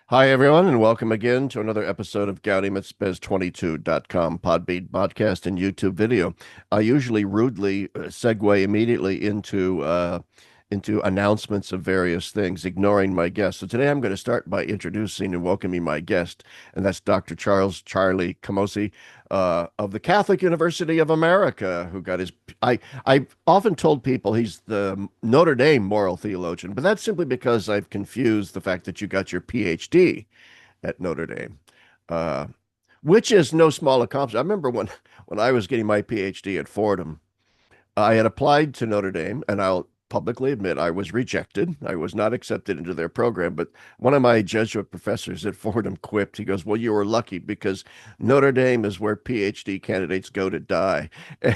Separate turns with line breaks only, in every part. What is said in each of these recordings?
Hi, everyone, and welcome again to another episode of GaudiumusBiz22.com Podbean podcast and YouTube video. I usually rudely segue immediately into announcements of various things, ignoring my guest. So today I'm going to start by introducing and welcoming my guest, and that's Dr. Charles Charlie Camosy of the Catholic University of America, who got his. I've often told people he's the Notre Dame moral theologian, but that's simply because I've confused the fact that you got your PhD at Notre Dame, uh, which is no small accomplishment. I remember when I was getting my PhD at Fordham, I had applied to Notre Dame, and I'll publicly admit I was rejected. I was not accepted into their program. But one of my Jesuit professors at Fordham quipped. He goes, "Well, you were lucky because Notre Dame is where PhD candidates go to die." And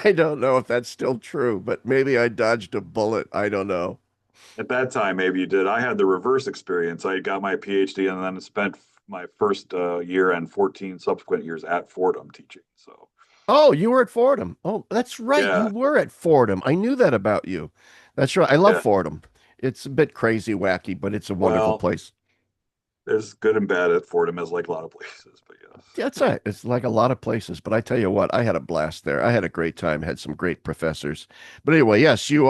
I don't know if that's still true, but maybe I dodged a bullet. I don't know.
At that time, maybe you did. I had the reverse experience. I got my PhD and then spent my first year and 14 subsequent years at Fordham teaching. So,
Oh, you were at Fordham. Oh, that's right. You
yeah,
were at Fordham. I knew that about you. That's right. I love
yeah.
Fordham. It's a bit crazy, wacky, but it's a wonderful
Well,
place.
there's good and bad at Fordham, as like a lot of places, but yes.
That's right. It's like a lot of places, but I tell you what, I had a blast there. I had a great time, had some great professors. But anyway, yes, you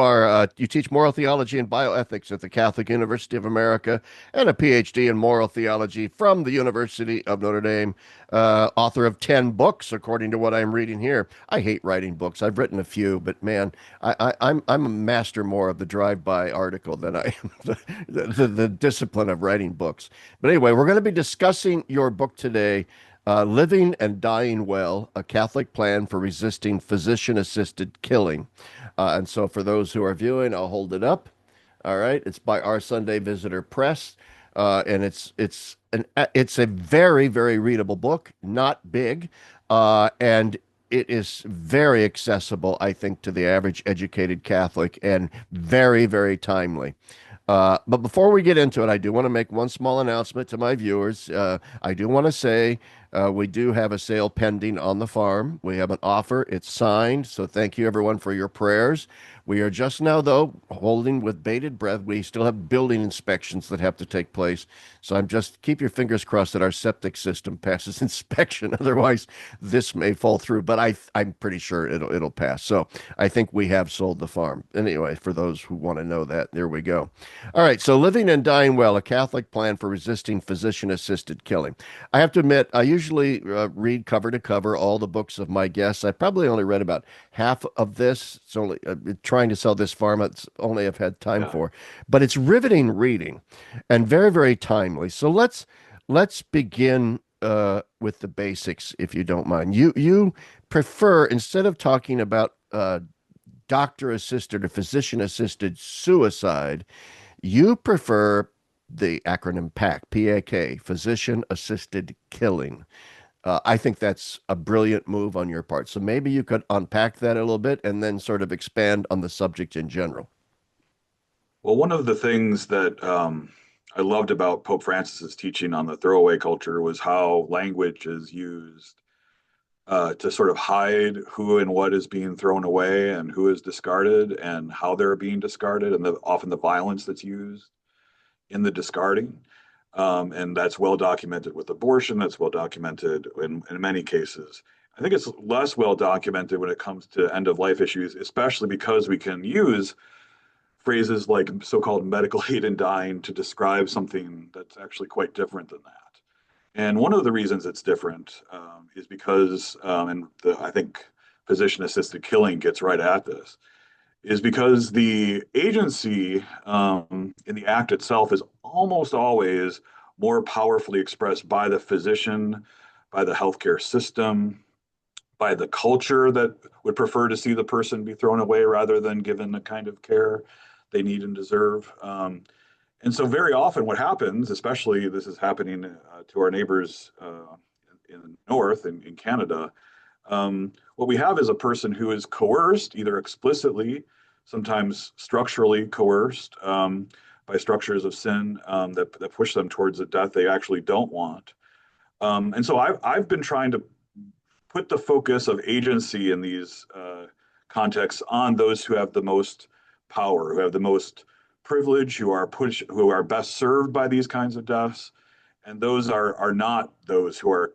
teach moral theology and bioethics at the Catholic University of America and a PhD in moral theology from the University of Notre Dame. Author of 10 books, according to what I'm reading here. I hate writing books. I've written a few, but man, I'm a master more of the drive-by article than I am the discipline of writing books. But anyway, we're going to be discussing your book today. Living and Dying Well, a Catholic Plan for Resisting Physician-Assisted Killing. And so for those who are viewing, I'll hold it up. All right. It's by Our Sunday Visitor Press. And it's a very, very readable book, not big. And it is very accessible, I think, to the average educated Catholic and very, very timely. But before we get into it, I do want to make one small announcement to my viewers. I do want to say we do have a sale pending on the farm. We have an offer. It's signed. So thank you, everyone, for your prayers. We are just now, though, holding with bated breath. We still have building inspections that have to take place. So I'm just keep your fingers crossed that our septic system passes inspection. Otherwise, this may fall through. But I'm pretty sure it'll pass. So I think we have sold the farm. Anyway, for those who want to know that, there we go. All right, so Living and Dying Well, a Catholic Plan for Resisting Physician-Assisted Killing. I have to admit, I usually read cover to cover all the books of my guests. I probably only read about half of this. It's only trying to sell this farm. It's only I've had time
Yeah.
for, but it's riveting reading and very, very timely. So let's begin with the basics, if you don't mind. You prefer instead of talking about doctor assisted or physician assisted suicide. You prefer the acronym PAC, PAK, physician assisted killing. I think that's a brilliant move on your part. So maybe you could unpack that a little bit and then sort of expand on the subject in general.
Well, one of the things that I loved about Pope Francis's teaching on the throwaway culture was how language is used to sort of hide who and what is being thrown away and who is discarded and how they're being discarded and often the violence that's used in the discarding. And that's well documented with abortion. That's well documented in many cases. I think it's less well documented when it comes to end of life issues, especially because we can use phrases like so-called medical aid in dying to describe something that's actually quite different than that. And one of the reasons it's different is because, I think physician-assisted killing gets right at this, is because the agency in the act itself is almost always more powerfully expressed by the physician, by the healthcare system, by the culture that would prefer to see the person be thrown away rather than given the kind of care they need and deserve. And so, very often, what happens, especially this is happening to our neighbors in the north, in Canada, what we have is a person who is coerced, either explicitly, sometimes structurally coerced by structures of sin that push them towards a death they actually don't want. And so I've been trying to put the focus of agency in these contexts on those who have the most power, who have the most privilege, who are best served by these kinds of deaths, and those are not those who are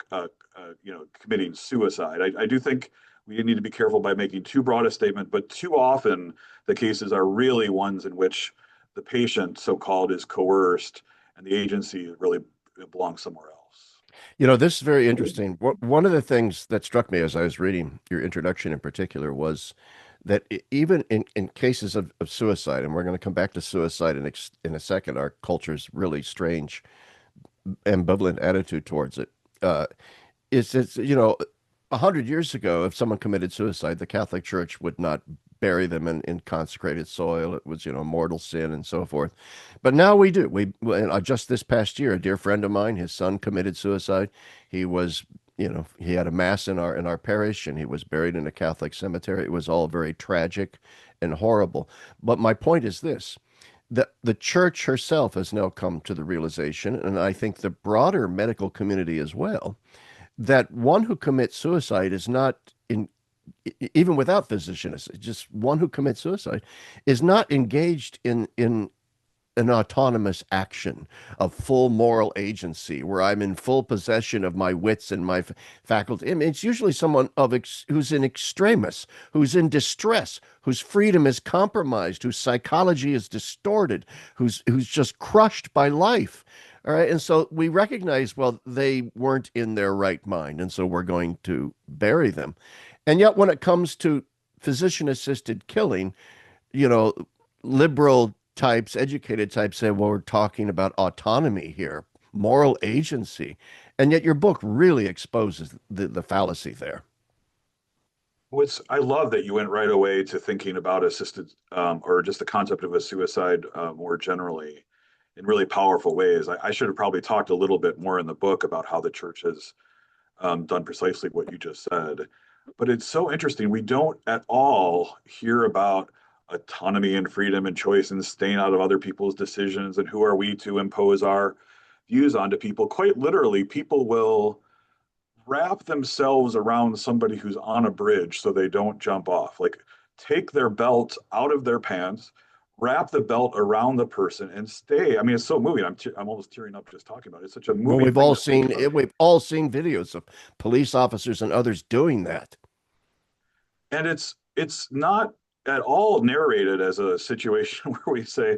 committing suicide. I do think we need to be careful by making too broad a statement, but too often the cases are really ones in which the patient, so called, is coerced, and the agency really belongs somewhere else.
This is very interesting. One of the things that struck me as I was reading your introduction in particular was that even in cases of suicide, and we're going to come back to suicide in a second, our culture's really strange, ambivalent attitude towards it. It's 100 years ago, if someone committed suicide, the Catholic Church would not bury them in consecrated soil. It was, mortal sin and so forth. But now we do. Just this past year, a dear friend of mine, his son committed suicide. He was, he had a mass in our parish, and he was buried in a Catholic cemetery. It was all very tragic and horrible. But my point is this. The church herself has now come to the realization, and I think the broader medical community as well, that one who commits suicide is not in even without physician assist, just one who commits suicide is not engaged in an autonomous action of full moral agency where I'm in full possession of my wits and my faculty. I mean, it's usually someone who's in extremis, who's in distress, whose freedom is compromised, whose psychology is distorted, who's just crushed by life. All right. And so we recognize, well, they weren't in their right mind. And so we're going to bury them. And yet, when it comes to physician assisted killing, you know, liberal types, educated types say, well, we're talking about autonomy here, moral agency. And yet your book really exposes the fallacy there.
I love that you went right away to thinking about assisted or just the concept of a suicide more generally in really powerful ways. I should have probably talked a little bit more in the book about how the church has done precisely what you just said. But it's so interesting. We don't at all hear about autonomy and freedom and choice and staying out of other people's decisions and who are we to impose our views onto people. Quite literally, people will wrap themselves around somebody who's on a bridge so they don't jump off. Like take their belt out of their pants, wrap the belt around the person and stay. I mean, it's so moving. I'm almost tearing up just talking about it. It's such a
Well,
moving
we've
thing
all
to think
seen
about.
it. We've all seen videos of police officers and others doing that.
And it's not at all narrated as a situation where we say,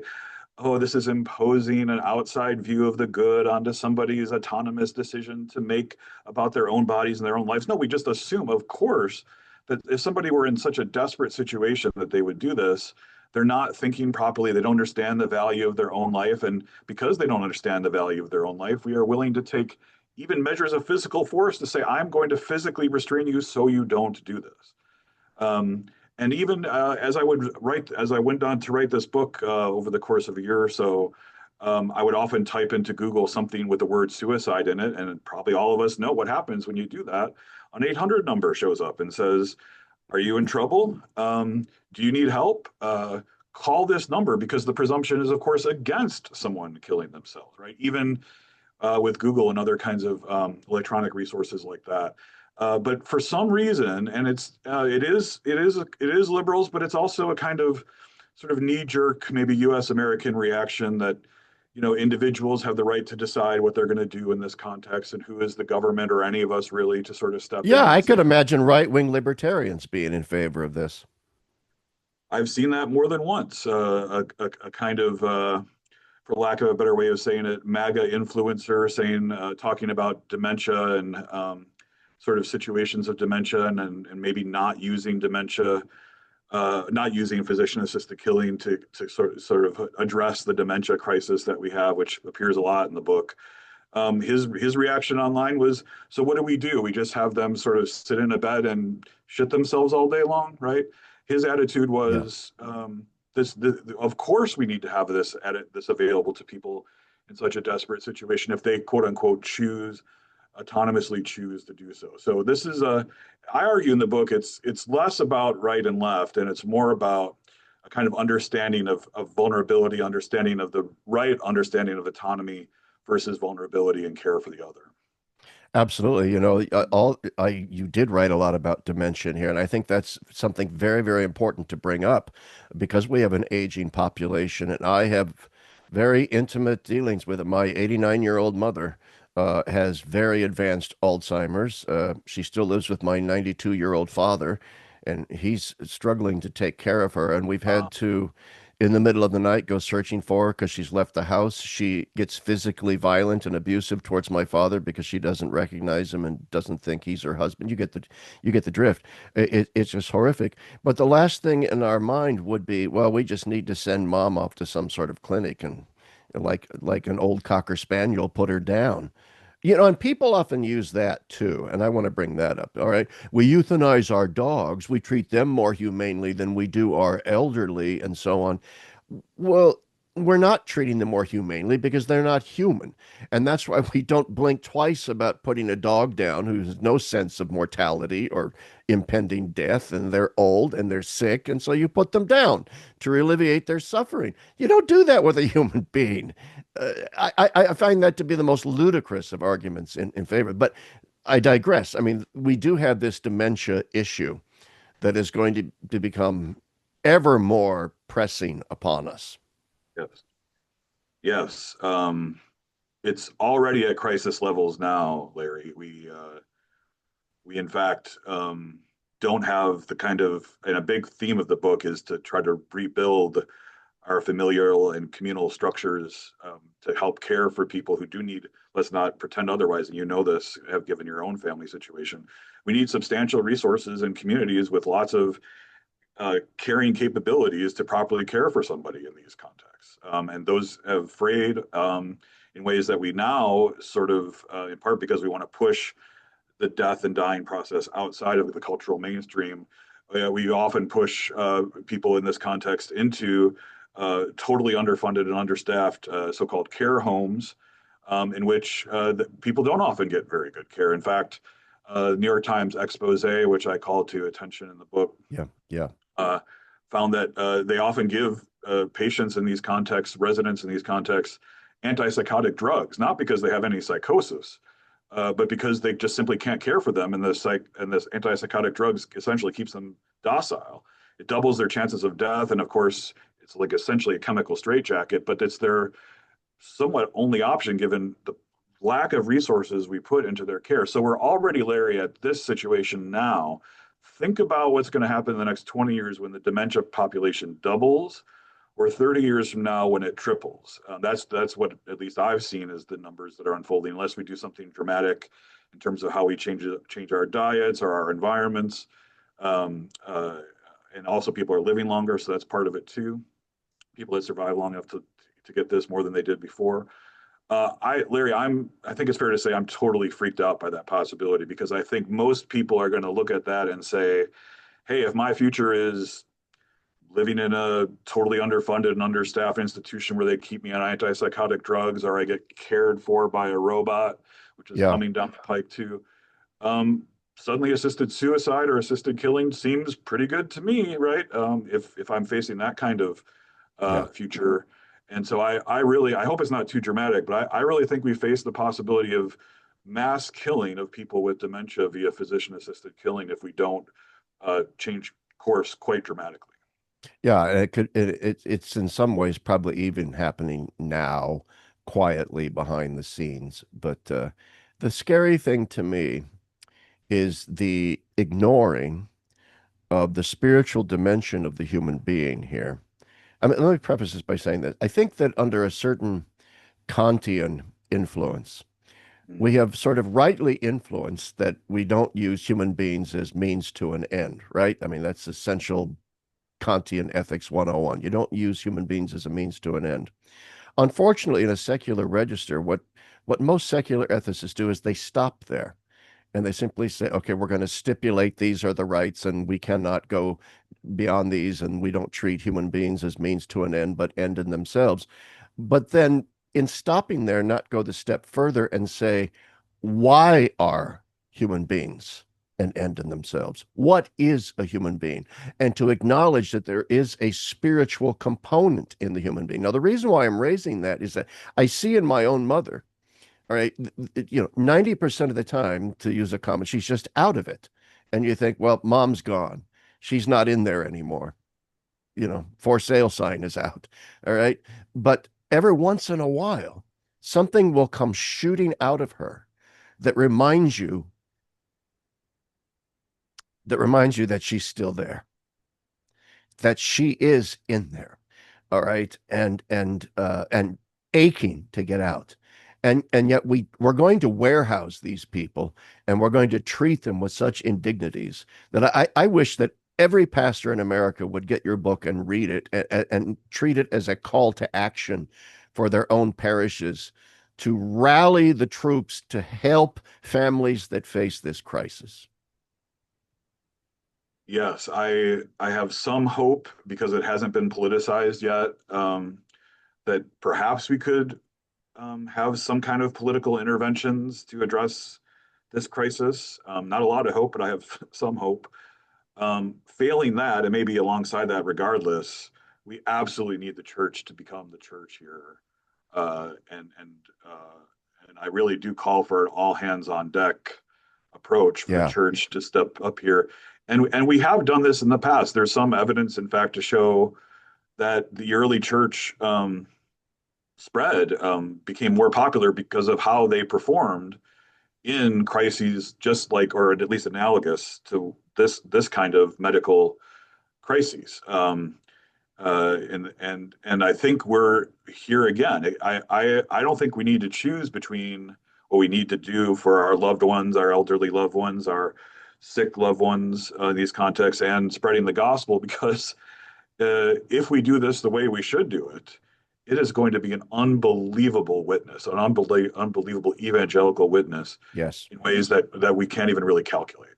oh, this is imposing an outside view of the good onto somebody's autonomous decision to make about their own bodies and their own lives. No, we just assume, of course, that if somebody were in such a desperate situation that they would do this, they're not thinking properly. They don't understand the value of their own life. And because they don't understand the value of their own life, we are willing to take even measures of physical force to say, I'm going to physically restrain you so you don't do this. Um, and even as I went on to write this book over the course of a year or so, I would often type into Google something with the word suicide in it, and probably all of us know what happens when you do that. An 800 number shows up and says, "Are you in trouble? Do you need help? Call this number," because the presumption is, of course, against someone killing themselves, right? Even with Google and other kinds of electronic resources like that. But for some reason, and it is liberals, but it's also a kind of sort of knee jerk, maybe U.S. American reaction that individuals have the right to decide what they're going to do in this context, and who is the government or any of us really to sort of step
Yeah,
in
I
and
could
say,
imagine right-wing libertarians being in favor of this.
I've seen that more than once. A kind of for lack of a better way of saying it, MAGA influencer saying, talking about dementia and sort of situations of dementia and maybe not using dementia, not using physician-assisted killing to sort of address the dementia crisis that we have, which appears a lot in the book. His reaction online was, so what do? We just have them sort of sit in a bed and shit themselves all day long, right? His attitude
Yeah.
was, of course we need to have this available to people in such a desperate situation if they quote unquote autonomously choose to do so. So I argue in the book, it's less about right and left, and it's more about a kind of understanding of vulnerability, understanding of the right understanding of autonomy versus vulnerability and care for the other.
Absolutely. You did write a lot about dementia here, and I think that's something very, very important to bring up because we have an aging population, and I have very intimate dealings with it. My 89-year-old mother has very advanced Alzheimer's. She still lives with my 92-year-old father, and he's struggling to take care of her, and we've
Uh,
had to in the middle of the night go searching for her because she's left the house. She gets physically violent and abusive towards my father because she doesn't recognize him and doesn't think he's her husband. You get the drift. It's just horrific. But the last thing in our mind would be, well, we just need to send mom off to some sort of clinic and like an old cocker spaniel, put her down. And people often use that too, and I want to bring that up. All right. We euthanize our dogs. We treat them more humanely than we do our elderly and so on. Well, we're not treating them more humanely because they're not human. And that's why we don't blink twice about putting a dog down who has no sense of mortality or impending death, and they're old and they're sick. And so you put them down to alleviate their suffering. You don't do that with a human being. I find that to be the most ludicrous of arguments in favor. But I digress. I mean, we do have this dementia issue that is going to become ever more pressing upon us.
yes. Yes. It's already at crisis levels now, Larry. We in fact don't have the kind of, and a big theme of the book is to try to rebuild our familial and communal structures to help care for people who do need, let's not pretend otherwise, and you know this, have given your own family situation. We need substantial resources and communities with lots of caring capabilities to properly care for somebody in these contexts. And those have frayed in ways that we now sort of, in part because we want to push the death and dying process outside of the cultural mainstream. We often push people in this context into totally underfunded and understaffed so-called care homes, in which people don't often get very good care. In fact, New York Times expose, which I call to attention in the book,
Yeah, yeah,
uh, found that they often give patients in these contexts, residents in these contexts, antipsychotic drugs, not because they have any psychosis, but because they just simply can't care for them, and this antipsychotic drugs essentially keeps them docile. It doubles their chances of death, and of course, it's like essentially a chemical straitjacket, but it's their somewhat only option given the lack of resources we put into their care. So we're already, Larry, at this situation now. Think about what's going to happen in the next 20 years when the dementia population doubles, or 30 years from now when it triples. That's what at least I've seen as the numbers that are unfolding. Unless we do something dramatic in terms of how we change our diets or our environments, um, uh, and also people are living longer, so that's part of it too. People that survive long enough to get this more than they did before. Larry, I think it's fair to say I'm totally freaked out by that possibility because I think most people are going to look at that and say, hey, if my future is living in a totally underfunded and understaffed institution where they keep me on antipsychotic drugs or I get cared for by a robot, which is
yeah,
coming down the pike too. Um, Suddenly assisted suicide or assisted killing seems pretty good to me, right? If I'm facing that kind of
yeah.
future. And so I really, I hope it's not too dramatic, but I really think we face the possibility of mass killing of people with dementia via physician assisted killing if we don't change course quite dramatically.
Yeah, and it's in some ways probably even happening now quietly behind the scenes. But the scary thing to me is the ignoring of the spiritual dimension of the human being here. I mean, let me preface this by saying that I think that under a certain Kantian influence,
Mm.
we have sort of rightly influenced that we don't use human beings as means to an end, right? I mean, that's essential Kantian ethics 101. You don't use human beings as a means to an end. Unfortunately, in a secular register, what most secular ethicists do is they stop there and they simply say, okay, we're going to stipulate these are the rights and we cannot go beyond these, and we don't treat human beings as means to an end, but end in themselves. But then in stopping there, not go the step further and say, why are human beings an end in themselves? What is a human being? And to acknowledge that there is a spiritual component in the human being. Now, the reason why I'm raising that is that I see in my own mother All right. 90% of the time, to use a comment, she's just out of it. And you think, well, mom's gone. She's not in there anymore. For sale sign is out. All right. But every once in a while, something will come shooting out of her that reminds you that she's still there, that she is in there. All right. And aching to get out. And yet we're going to warehouse these people, and we're going to treat them with such indignities that I wish that every pastor in America would get your book and read it, and treat it as a call to action for their own parishes, to rally the troops to help families that face this crisis.
Yes, I have some hope because it hasn't been politicized yet, that perhaps we could have some kind of political interventions to address this crisis. Not a lot of hope, but I have some hope. Failing that, and maybe alongside that, regardless, we absolutely need the church to become the church here, uh, and and and I really do call for an all hands on deck approach for the
Yeah.
church to step up here. And we have done this in the past. There's some evidence, in fact, to show that the early church spread became more popular because of how they performed in crises, just like, or at least analogous to this kind of medical crises. And I think we're here again. I don't think we need to choose between what we need to do for our loved ones, our elderly loved ones, our sick loved ones in these contexts, and spreading the gospel. Because if we do this the way we should do it, it is going to be an unbelievable witness, an unbelievable evangelical witness
Yes.
in ways that we can't even really calculate.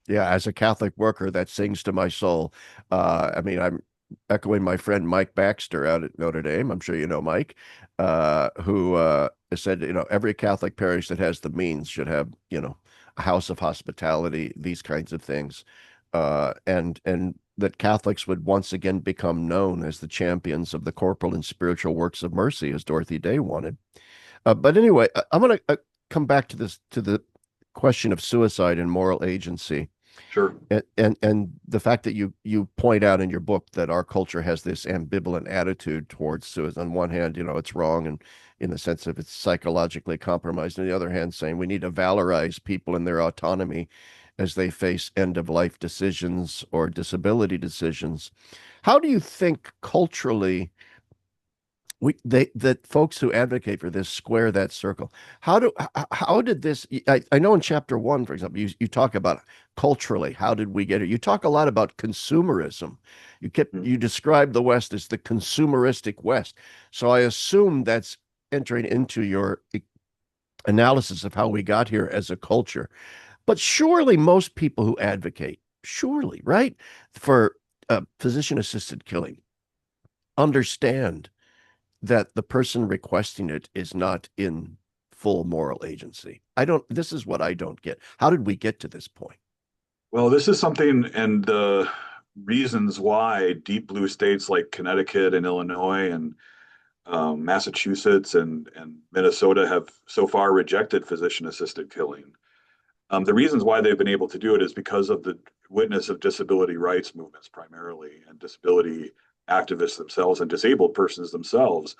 Yeah, as a Catholic worker, that sings to my soul. I mean, I'm echoing my friend Mike Baxter out at Notre Dame. I'm sure you know Mike, who said, every Catholic parish that has the means should have, a house of hospitality, these kinds of things, and that Catholics would once again become known as the champions of the corporal and spiritual works of mercy, as Dorothy Day wanted. But anyway, I'm going to come back to the question of suicide and moral agency.
Sure.
And the fact that you point out in your book that our culture has this ambivalent attitude towards suicide. On one hand, it's wrong, and in the sense of it's psychologically compromised. On the other hand, saying we need to valorize people in their autonomy as they face end of life decisions or disability decisions. How do you think culturally that folks who advocate for this square that circle? How did this? I know in chapter one, for example, you talk about culturally, how did we get here? You talk a lot about consumerism. You describe the West as the consumeristic West. So I assume that's entering into your analysis of how we got here as a culture. But surely most people who advocate, surely, right, for physician assisted killing understand that the person requesting it is not in full moral agency. This is what I don't get. How did we get to this point?
Well, this is something, and the reasons why deep blue states like Connecticut and Illinois and Massachusetts and Minnesota have so far rejected physician assisted killing. The reasons why they've been able to do it is because of the witness of disability rights movements primarily, and disability activists themselves and disabled persons themselves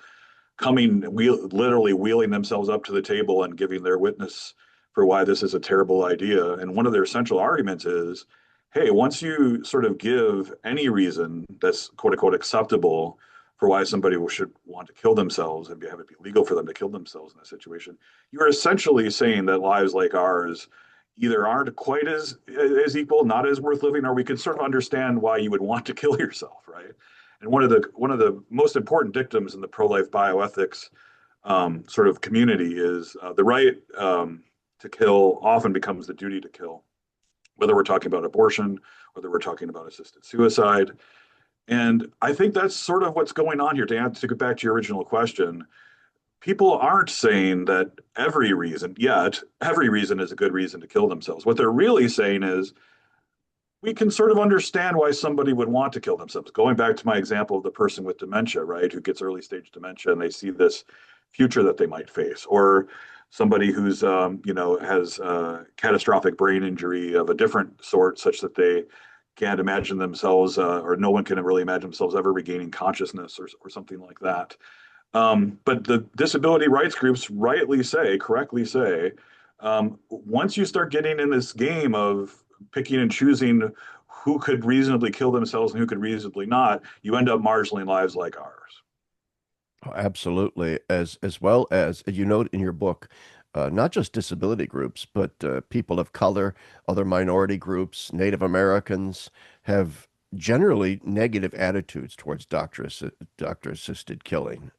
literally wheeling themselves up to the table and giving their witness for why this is a terrible idea. And one of their central arguments is, hey, once you sort of give any reason that's quote unquote acceptable for why somebody should want to kill themselves and have it be legal for them to kill themselves in a situation, you're essentially saying that lives like ours either aren't quite as equal, not as worth living, or we can sort of understand why you would want to kill yourself, right? And one of the most important dictums in the pro-life bioethics sort of community is the right to kill often becomes the duty to kill, whether we're talking about abortion, whether we're talking about assisted suicide. And I think that's sort of what's going on here. To get back to your original question, people aren't saying that every reason is a good reason to kill themselves. What they're really saying is we can sort of understand why somebody would want to kill themselves. Going back to my example of the person with dementia, right, who gets early stage dementia and they see this future that they might face, or somebody who's has catastrophic brain injury of a different sort, such that they can't imagine themselves, or no one can really imagine themselves ever regaining consciousness, or something like that. But the disability rights groups correctly say, once you start getting in this game of picking and choosing who could reasonably kill themselves and who could reasonably not, you end up marshaling lives like ours.
Oh, absolutely. As well as you note in your book, not just disability groups, but people of color, other minority groups, Native Americans have generally negative attitudes towards doctor assisted killing,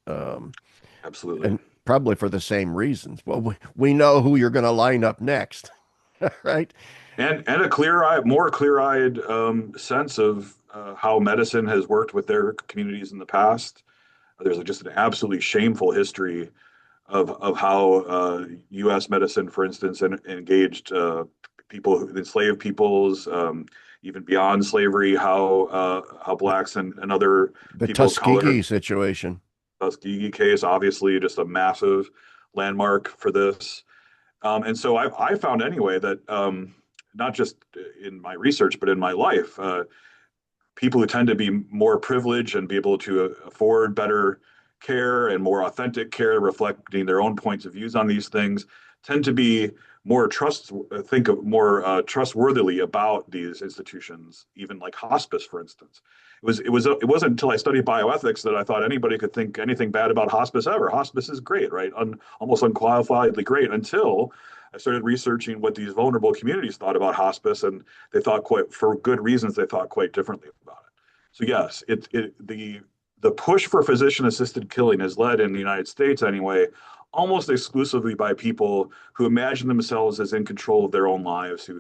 Absolutely.
and probably for the same reasons. Well, we know who you're going to line up next, right?
And a more clear-eyed sense of how medicine has worked with their communities in the past. There's just an absolutely shameful history of how U.S. medicine, for instance, engaged enslaved peoples, even beyond slavery, how
The,
blacks and other
the
people of color.
Tuskegee situation.
Tuskegee case, obviously, just a massive landmark for this. And so I found anyway that not just in my research, but in my life, people who tend to be more privileged and be able to afford better care and more authentic care, reflecting their own points of views on these things, tend to be more trustworthily about these institutions, even like hospice, for instance. It wasn't until I studied bioethics that I thought anybody could think anything bad about hospice ever. Hospice is great, right? Almost unqualifiedly great, until I started researching what these vulnerable communities thought about hospice, and they thought, quite for good reasons, they thought quite differently about it. So yes, the push for physician assisted killing is led in the United States anyway, almost exclusively by people who imagine themselves as in control of their own lives, who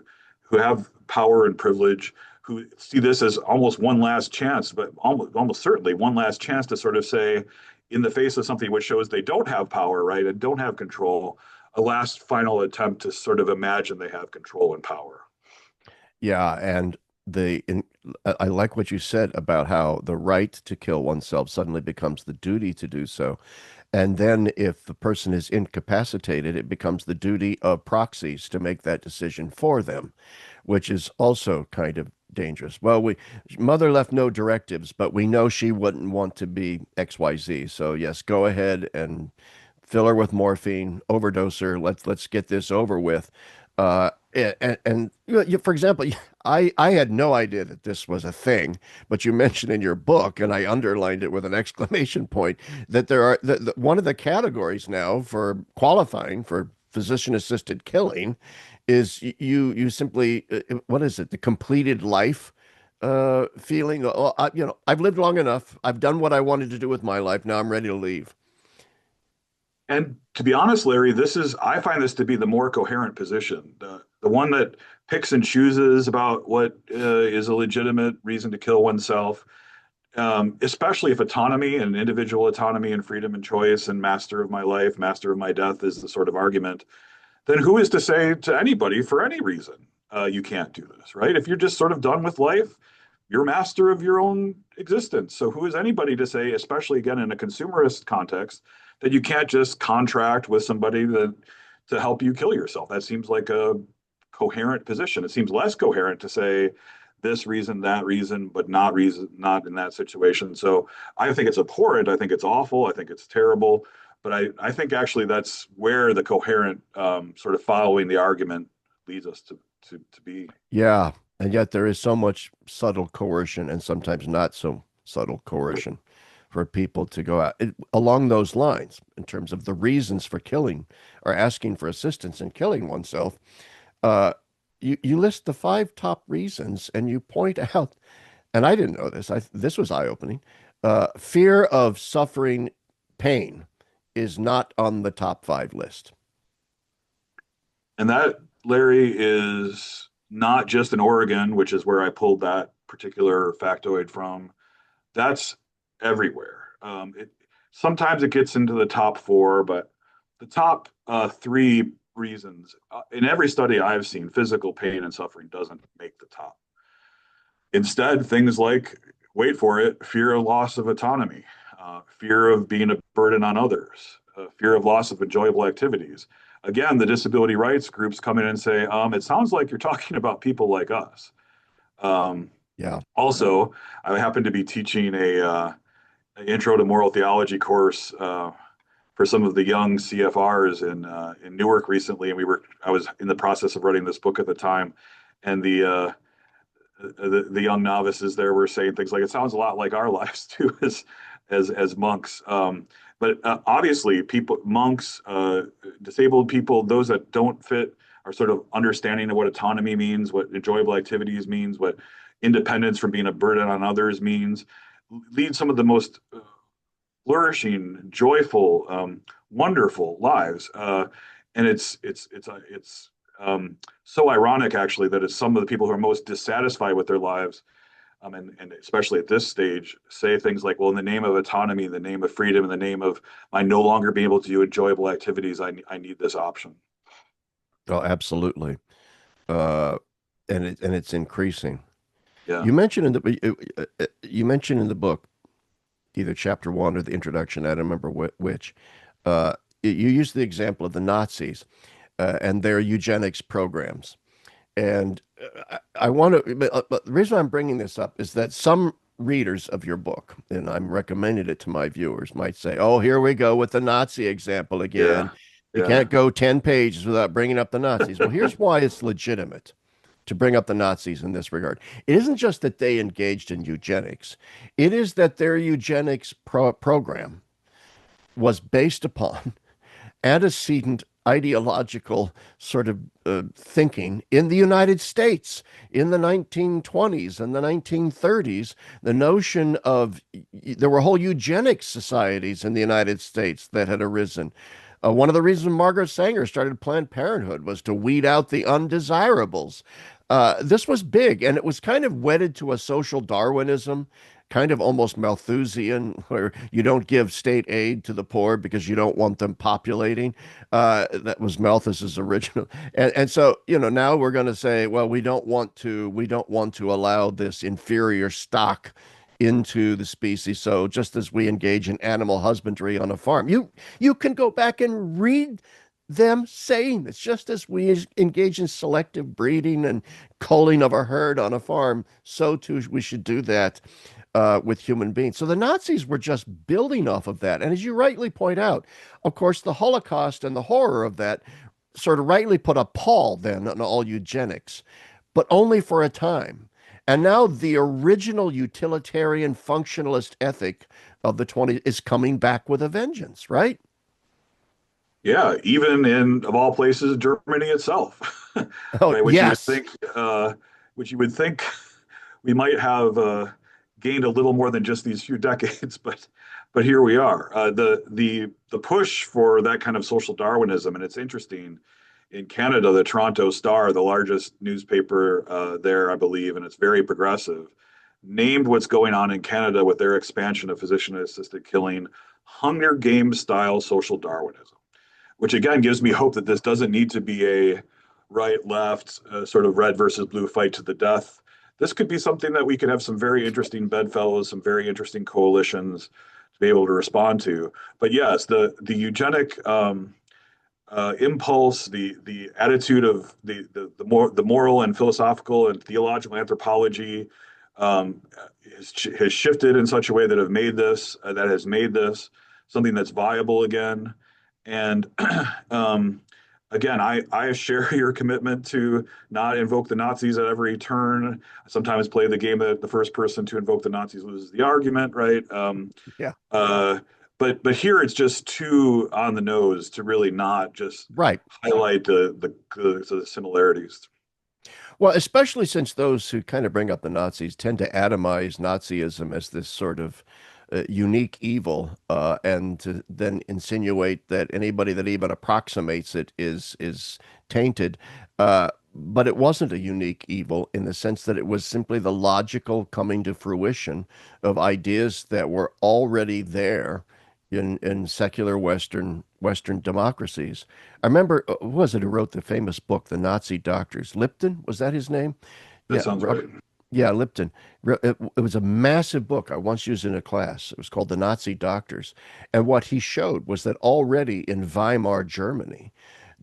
have power and privilege, who see this as almost one last chance, but almost certainly one last chance to sort of say, in the face of something which shows they don't have power, right, and don't have control, a last final attempt to sort of imagine they have control and power.
Yeah, and I like what you said about how the right to kill oneself suddenly becomes the duty to do so. And then if the person is incapacitated, it becomes the duty of proxies to make that decision for them, which is also kind of dangerous. Well, mother left no directives, but we know she wouldn't want to be XYZ. So yes, go ahead and fill her with morphine, overdose her. Let's get this over with. And for example, I had no idea that this was a thing, but you mentioned in your book, and I underlined it with an exclamation point, that there are one of the categories now for qualifying for physician assisted killing is you simply what is it? The completed life feeling. Oh, I've lived long enough. I've done what I wanted to do with my life. Now I'm ready to leave.
And to be honest, Larry, I find this to be the more coherent position, the one that picks and chooses about what is a legitimate reason to kill oneself, especially if autonomy and individual autonomy and freedom and choice and master of my life, master of my death is the sort of argument. Then who is to say to anybody for any reason you can't do this, right? If you're just sort of done with life, you're master of your own existence. So who is anybody to say, especially again in a consumerist context, that you can't just contract with somebody to help you kill yourself? That seems like a coherent position. It seems less coherent to say this reason, that reason, but not in that situation. So I think it's abhorrent. I think it's awful. I think it's terrible. But I think actually that's where the coherent sort of following the argument leads us to be.
Yeah, and yet there is so much subtle coercion and sometimes not so subtle coercion for people to go out along those lines in terms of the reasons for killing or asking for assistance in killing oneself. Uh, you list the five top reasons and you point out, and I didn't know this. This was eye-opening. Fear of suffering pain is not on the top five list.
And that, Larry, is not just in Oregon, which is where I pulled that particular factoid from. That's everywhere. Sometimes it gets into the top four, but the top three reasons in every study I've seen, physical pain and suffering doesn't make the top. Instead, things like, wait for it, fear of loss of autonomy, fear of being a burden on others, fear of loss of enjoyable activities. again, the disability rights groups come in and say, it sounds like you're talking about people like us. Um,
Yeah.
Also, I happen to be teaching an intro to moral theology course for some of the young CFRs in Newark recently, and I was in the process of writing this book at the time, and the young novices there were saying things like, "It sounds a lot like our lives too, as monks." But obviously, people, monks, disabled people, those that don't fit, are sort of understanding of what autonomy means, what enjoyable activities means, what independence from being a burden on others means, lead some of the most flourishing, joyful, wonderful lives. And it's so ironic actually that it's some of the people who are most dissatisfied with their lives, and especially at this stage, say things like, "Well, in the name of autonomy, in the name of freedom, in the name of my no longer being able to do enjoyable activities, I need this option."
Oh, absolutely. Uh, and it's increasing.
Yeah,
You mentioned in the book, either chapter one or the introduction, I don't remember which. You use the example of the Nazis and their eugenics programs. And I want to, but the reason I'm bringing this up is that some readers of your book, and I'm recommending it to my viewers, might say, "Oh, here we go with the Nazi example
yeah,
again. You
yeah.
can't go 10 pages without bringing up the Nazis." Well, here's why it's legitimate to bring up the Nazis in this regard. It isn't just that they engaged in eugenics, it is that their eugenics program was based upon antecedent ideological sort of thinking in the United States in the 1920s and the 1930s. The notion of there were whole eugenics societies in the United States that had arisen. One of the reasons Margaret Sanger started Planned Parenthood was to weed out the undesirables. This was big, and it was kind of wedded to a social Darwinism, kind of almost Malthusian, where you don't give state aid to the poor because you don't want them populating. That was Malthus's original. And so, now we're going to say, well, we don't want to allow this inferior stock into the species. So just as we engage in animal husbandry on a farm, you can go back and read them saying this, just as we engage in selective breeding and culling of a herd on a farm, so too we should do that with human beings. So the Nazis were just building off of that. And as you rightly point out, of course, the Holocaust and the horror of that sort of rightly put a pall then on all eugenics, but only for a time. And now the original utilitarian functionalist ethic of the 20s is coming back with a vengeance, right?
Yeah, even in, of all places, Germany itself,
Oh,
right?
yes.
Which you would think we might have gained a little more than just these few decades, but here we are. The push for that kind of social Darwinism, and it's interesting. In Canada, the Toronto Star, the largest newspaper there, I believe, and it's very progressive, named what's going on in Canada with their expansion of physician-assisted killing Hunger Games style social Darwinism, which again gives me hope that this doesn't need to be a right left sort of red versus blue fight to the death. This could be something that we could have some very interesting bedfellows, some very interesting coalitions to be able to respond to. But yes, the eugenic impulse, the attitude of the moral and philosophical and theological anthropology um, has shifted in such a way that has made this something that's viable again. And again, I share your commitment to not invoke the Nazis at every turn. I sometimes play the game that the first person to invoke the Nazis loses the argument, right?
Yeah.
Uh, but here it's just too on the nose to really not just
Right.
highlight the similarities.
Well, especially since those who kind of bring up the Nazis tend to atomize Nazism as this sort of unique evil, and to then insinuate that anybody that even approximates it is tainted. But it wasn't a unique evil in the sense that it was simply the logical coming to fruition of ideas that were already there in secular Western democracies. I remember, who was it who wrote the famous book, The Nazi Doctors? Lipton, was that his name?
That
Yeah,
sounds right.
Robert. Yeah, Lipton. It was a massive book I once used in a class. It was called The Nazi Doctors. And what he showed was that already in Weimar Germany,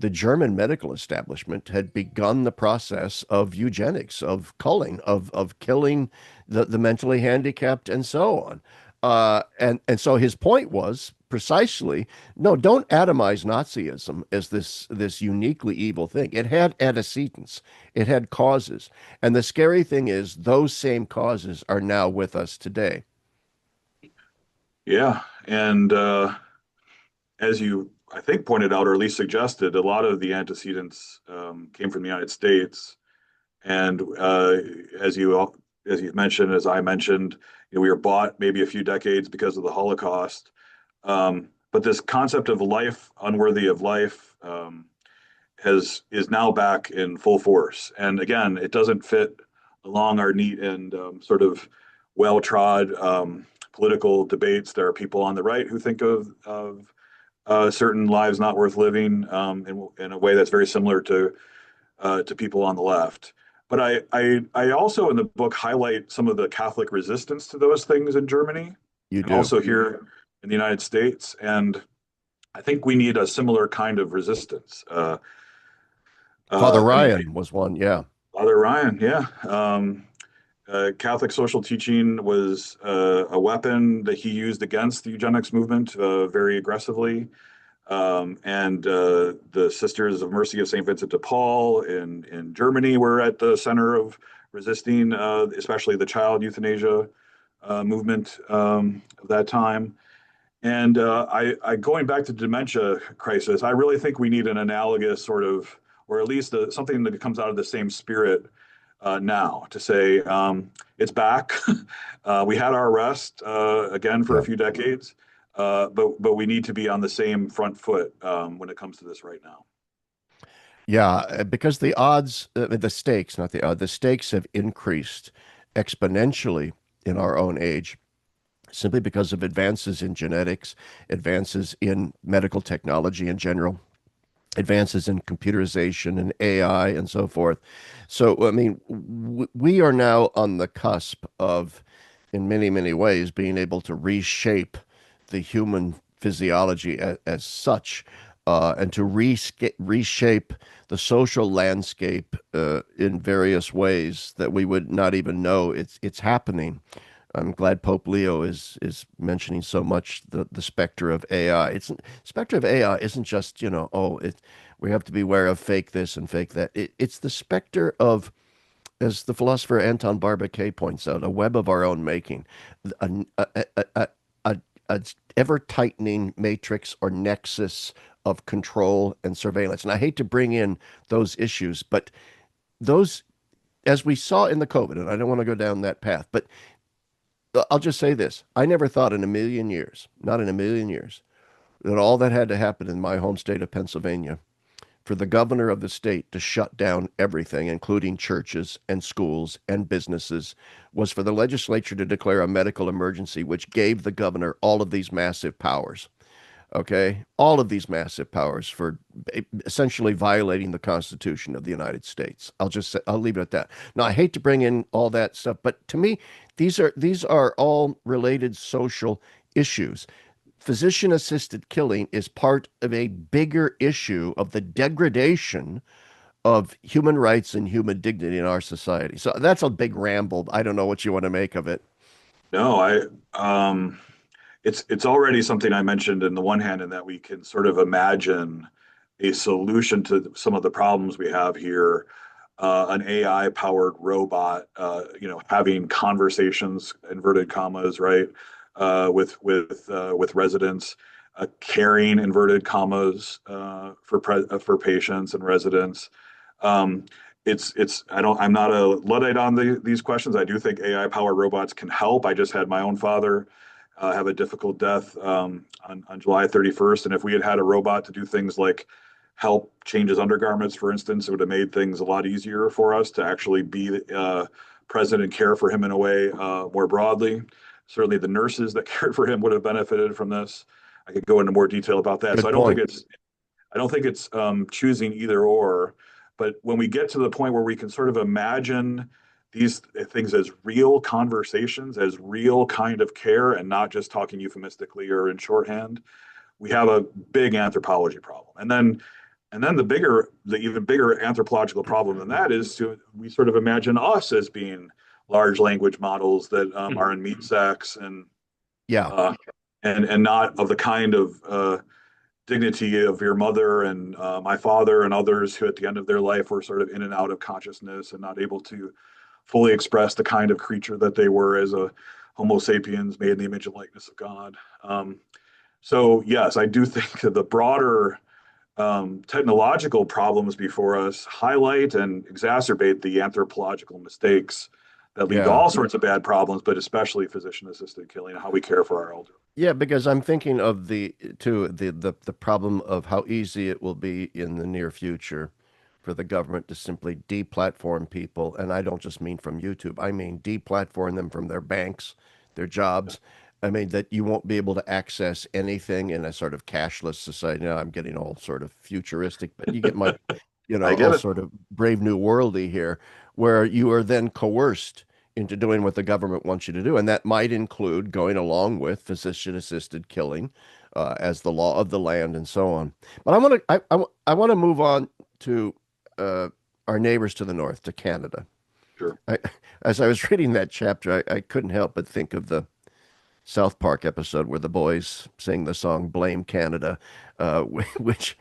the German medical establishment had begun the process of eugenics, of culling, of killing the mentally handicapped and so on. And so his point was precisely, no, don't atomize Nazism as this uniquely evil thing. It had antecedents, it had causes. And the scary thing is those same causes are now with us today.
Yeah, and as you I think pointed out, or at least suggested, a lot of the antecedents came from the United States. And as you mentioned, as I mentioned, we were bought maybe a few decades because of the Holocaust. But this concept of life unworthy of life has is now back in full force. And again, it doesn't fit along our neat and sort of well-trod political debates. There are people on the right who think of certain lives not worth living in a way that's very similar to people on the left. But I also in the book highlight some of the Catholic resistance to those things in Germany
You
and
do.
also here in the United States. And I think we need a similar kind of resistance.
Father
I mean,
Ryan was one, yeah.
Father Ryan, yeah. Catholic social teaching was a weapon that he used against the eugenics movement very aggressively. And the Sisters of Mercy of St. Vincent de Paul in Germany were at the center of resisting, especially the child euthanasia movement of that time. And I going back to dementia crisis, I really think we need an analogous sort of, or at least something that comes out of the same spirit now to say it's back. We had our rest again for a
Yeah.
few decades, but we need to be on the same front foot when it comes to this right now.
Yeah, because the odds, the stakes, not the odds, the stakes have increased exponentially in our own age simply because of advances in genetics, advances in medical technology in general, advances in computerization and AI and so forth. So, I mean, we are now on the cusp of, in many, many ways, being able to reshape the human physiology as such, and to reshape the social landscape in various ways that we would not even know it's happening. I'm glad Pope Leo is mentioning so much the specter of AI. It's specter of AI isn't just, oh, we have to beware of fake this and fake that. It's the specter of, as the philosopher Anton Barbecue points out, a web of our own making, a, a ever tightening matrix or nexus of control and surveillance. And I hate to bring in those issues, but those, as we saw in the COVID, and I don't want to go down that path, but I'll just say this. I never thought in a million years, not in a million years, that all that had to happen in my home state of Pennsylvania for the governor of the state to shut down everything, including churches and schools and businesses, was for the legislature to declare a medical emergency, which gave the governor all of these massive powers. Okay, all of these massive powers for essentially violating the Constitution of the United States. I'll leave it at that. Now, I hate to bring in all that stuff, but to me, these are all related social issues. Physician assisted killing is part of a bigger issue of the degradation of human rights and human dignity in our society. So that's a big ramble. I don't know what you want to make of it.
No, it's already something I mentioned in the one hand in that we can sort of imagine a solution to some of the problems we have here. An AI powered robot, having conversations, inverted commas, right, with residents, caring inverted commas for patients and residents. Um, I'm not a Luddite on these questions. I do think AI powered robots can help. I just had my own father have a difficult death on July 31st. And if we had had a robot to do things like help change his undergarments, for instance, it would have made things a lot easier for us to actually be present and care for him in a way more broadly. Certainly, the nurses that cared for him would have benefited from this. I could go into more detail about that. So
Good point.
I don't think it's choosing either or. But when we get to the point where we can sort of imagine these things as real conversations, as real kind of care, and not just talking euphemistically or in shorthand, we have a big anthropology problem. And then And then the even bigger anthropological problem than that is we sort of imagine us as being large language models that are in meat sacks
Yeah,
uh, and not of the kind of dignity of your mother and my father and others who at the end of their life were sort of in and out of consciousness and not able to fully express the kind of creature that they were as a Homo sapiens made in the image and likeness of God. So yes, I do think that the broader technological problems before us highlight and exacerbate the anthropological mistakes that lead to
yeah.
all sorts of bad problems, but especially physician-assisted killing and how we care for our elderly.
Yeah, because I'm thinking of the problem of how easy it will be in the near future for the government to simply deplatform people, and I don't just mean from YouTube. I mean deplatform them from their banks, their jobs. I mean that you won't be able to access anything in a sort of cashless society. Now I'm getting all sort of futuristic, but you get my,
I
all
get it.
sort of brave new worldy here, where you are then coerced into doing what the government wants you to do. And that might include going along with physician assisted killing as the law of the land and so on. But I want to move on to uh, our neighbors to the north, to Canada.
Sure.
I, as I was reading that chapter, I couldn't help but think of the South Park episode where the boys sing the song Blame Canada, which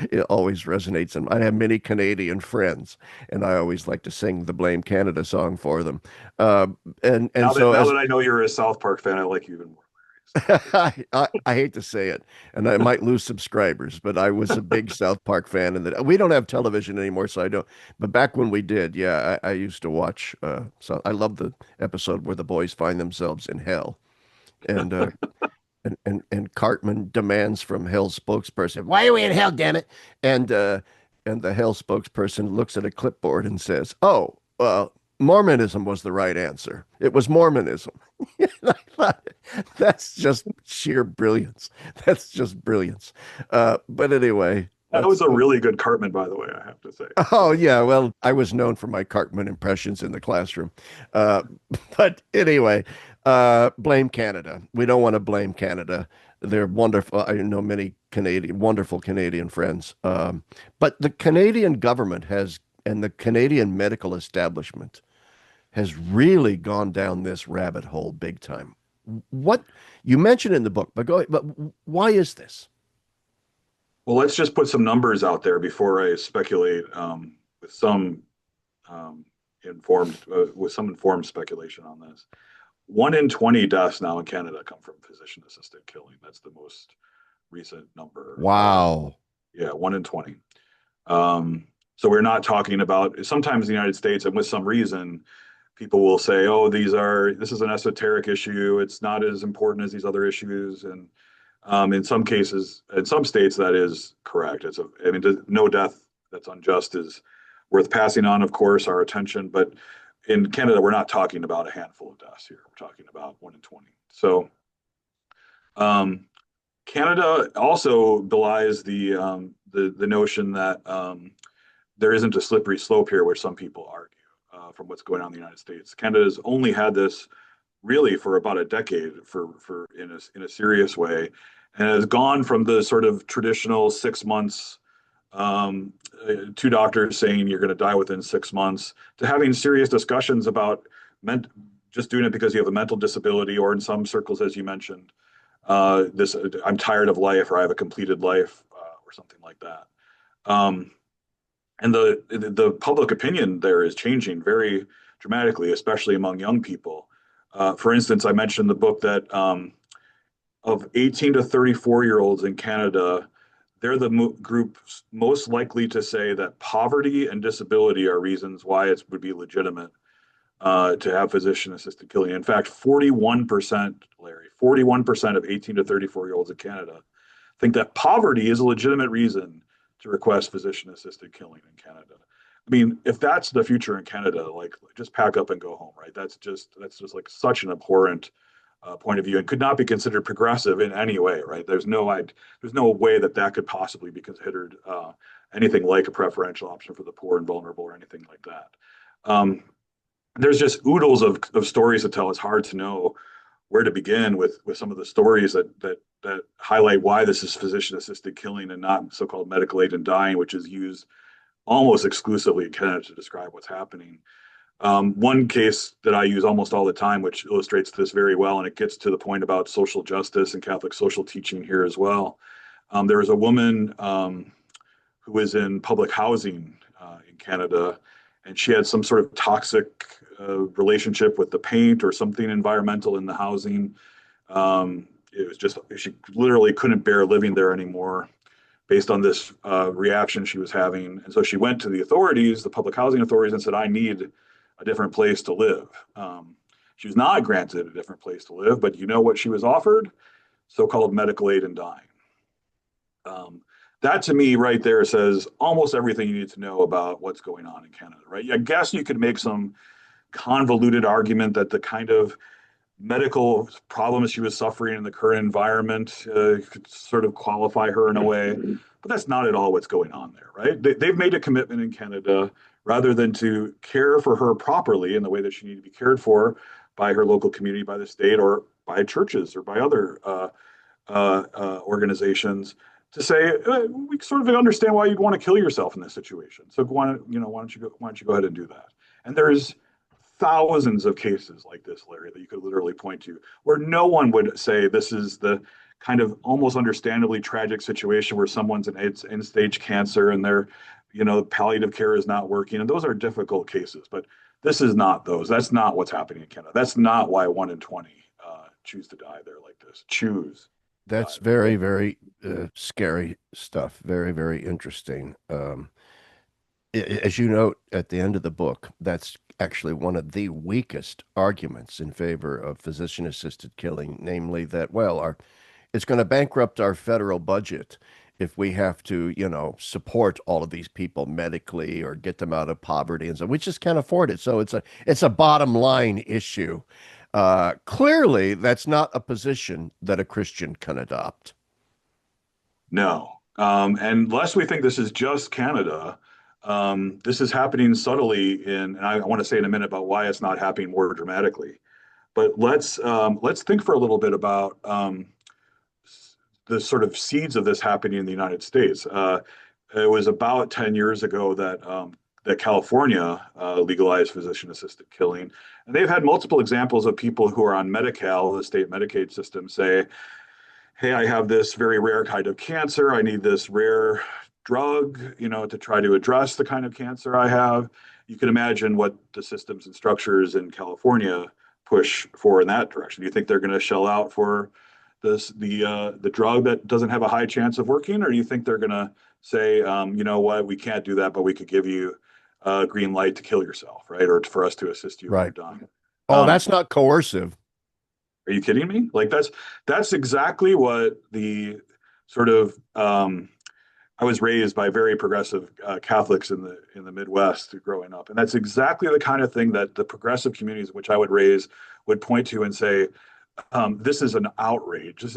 it always resonates. And I have many Canadian friends, and I always like to sing the Blame Canada song for them. Uh, and so
Now
as
that I know you're a South Park fan, I like you even more,
I hate to say it, and I might lose subscribers, but I was a big South Larry. Park fan, and that we don't have television anymore, so I don't. But back when we did, yeah, I used to watch. So I love the episode where the boys find themselves in hell, and and Cartman demands from Hell's spokesperson, "Why are we in hell, damn it?" And uh, and the Hell spokesperson looks at a clipboard and says, "Oh, well, Mormonism was the right answer. It was Mormonism." And I thought, that's just sheer brilliance. That's just brilliance. But anyway,
That was a really good Cartman, by the way, I have to say.
Oh yeah, well, I was known for my Cartman impressions in the classroom. Uh, but anyway, blame Canada. We don't want to blame Canada. They're wonderful. I know many wonderful Canadian friends. But the Canadian government has, and the Canadian medical establishment has really gone down this rabbit hole big time. What you mentioned in the book, but why is this?
Well, let's just put some numbers out there before I speculate with some um, with some informed speculation on this. 1 in 20 deaths now in Canada come from physician-assisted killing. That's the most recent number.
Wow.
Yeah, 1 in 20. So we're not talking about sometimes in the United States, and with some reason, people will say, "Oh, this is an esoteric issue. It's not as important as these other issues." And in some cases, in some states, that is correct. I mean, no death that's unjust is worth passing on, of course, our attention. But in Canada, we're not talking about a handful of deaths here. We're talking about 1 in 20. So um, Canada also belies the notion that there isn't a slippery slope here, which some people argue from what's going on in the United States. Canada's only had this really for about a decade for in a serious way, and has gone from the sort of traditional 6 months, um, two doctors saying you're going to die within 6 months, to having serious discussions about just doing it because you have a mental disability, or in some circles, as you mentioned, this I'm tired of life, or I have a completed life, or something like that. Um, and the public opinion there is changing very dramatically, especially among young people. For instance, I mentioned in the book that of 18 to 34-year-olds in Canada, they're the group most likely to say that poverty and disability are reasons why it would be legitimate to have physician-assisted killing. In fact, 41%, Larry, 41% of 18 to 34-year-olds in Canada think that poverty is a legitimate reason to request physician-assisted killing in Canada. I mean, if that's the future in Canada, like just pack up and go home, right? That's just like such an abhorrent point of view, and could not be considered progressive in any way, right? There's no way that that could possibly be considered anything like a preferential option for the poor and vulnerable or anything like that. There's just oodles of stories to tell. It's hard to know where to begin with some of the stories that highlight why this is physician assisted killing and not so-called medical aid in dying, which is used almost exclusively in Canada to describe what's happening. One case that I use almost all the time, which illustrates this very well, and it gets to the point about social justice and Catholic social teaching here as well. There was a woman who was in public housing in Canada, and she had some sort of toxic relationship with the paint or something environmental in the housing. It was just, she literally couldn't bear living there anymore based on this reaction she was having. And so she went to the authorities, the public housing authorities, and said, I need a different place to live. She was not granted a different place to live, but you know what she was offered? So-called medical aid in dying. Um, that to me right there says almost everything you need to know about what's going on in Canada, right? I guess you could make some convoluted argument that the kind of medical problems she was suffering in the current environment could sort of qualify her in a way, but that's not at all what's going on there, right? They've made a commitment in Canada rather than to care for her properly in the way that she needed to be cared for by her local community, by the state, or by churches or by other organizations to say we sort of understand why you'd want to kill yourself in this situation. So why don't you go ahead and do that? And there's thousands of cases like this, Larry, that you could literally point to where no one would say this is the kind of almost understandably tragic situation where someone's in end stage cancer and their, palliative care is not working. And those are difficult cases, but this is not those. That's not what's happening in Canada. That's not why 1 in 20 choose to die there like this. Choose to die
That's
there.
very, very scary stuff. Very, very interesting. As you note at the end of the book, that's actually one of the weakest arguments in favor of physician-assisted killing, namely that, well, it's going to bankrupt our federal budget if we have to, support all of these people medically or get them out of poverty, and so we just can't afford it. So it's a bottom line issue. Clearly, that's not a position that a Christian can adopt.
No. And lest we think this is just Canada, this is happening subtly and I want to say in a minute about why it's not happening more dramatically. But let's think for a little bit about the sort of seeds of this happening in the United States. It was about 10 years ago that California legalized physician-assisted killing, and they've had multiple examples of people who are on Medi-Cal, the state Medicaid system, say, hey, I have this very rare kind of cancer. I need this rare drug, to try to address the kind of cancer I have. You can imagine what the systems and structures in California push for in that direction. Do you think they're going to shell out for the drug that doesn't have a high chance of working, or do you think they're going to say, you know what, we can't do that, but we could give you a green light to kill yourself, right, or for us to assist you when you're
Right.
done?
Oh,
Um,
that's not coercive.
are you kidding me? Like that's exactly what the sort of I was raised by very progressive Catholics in the Midwest growing up, and that's exactly the kind of thing that the progressive communities in which I would raise would point to and say, this is an outrage. This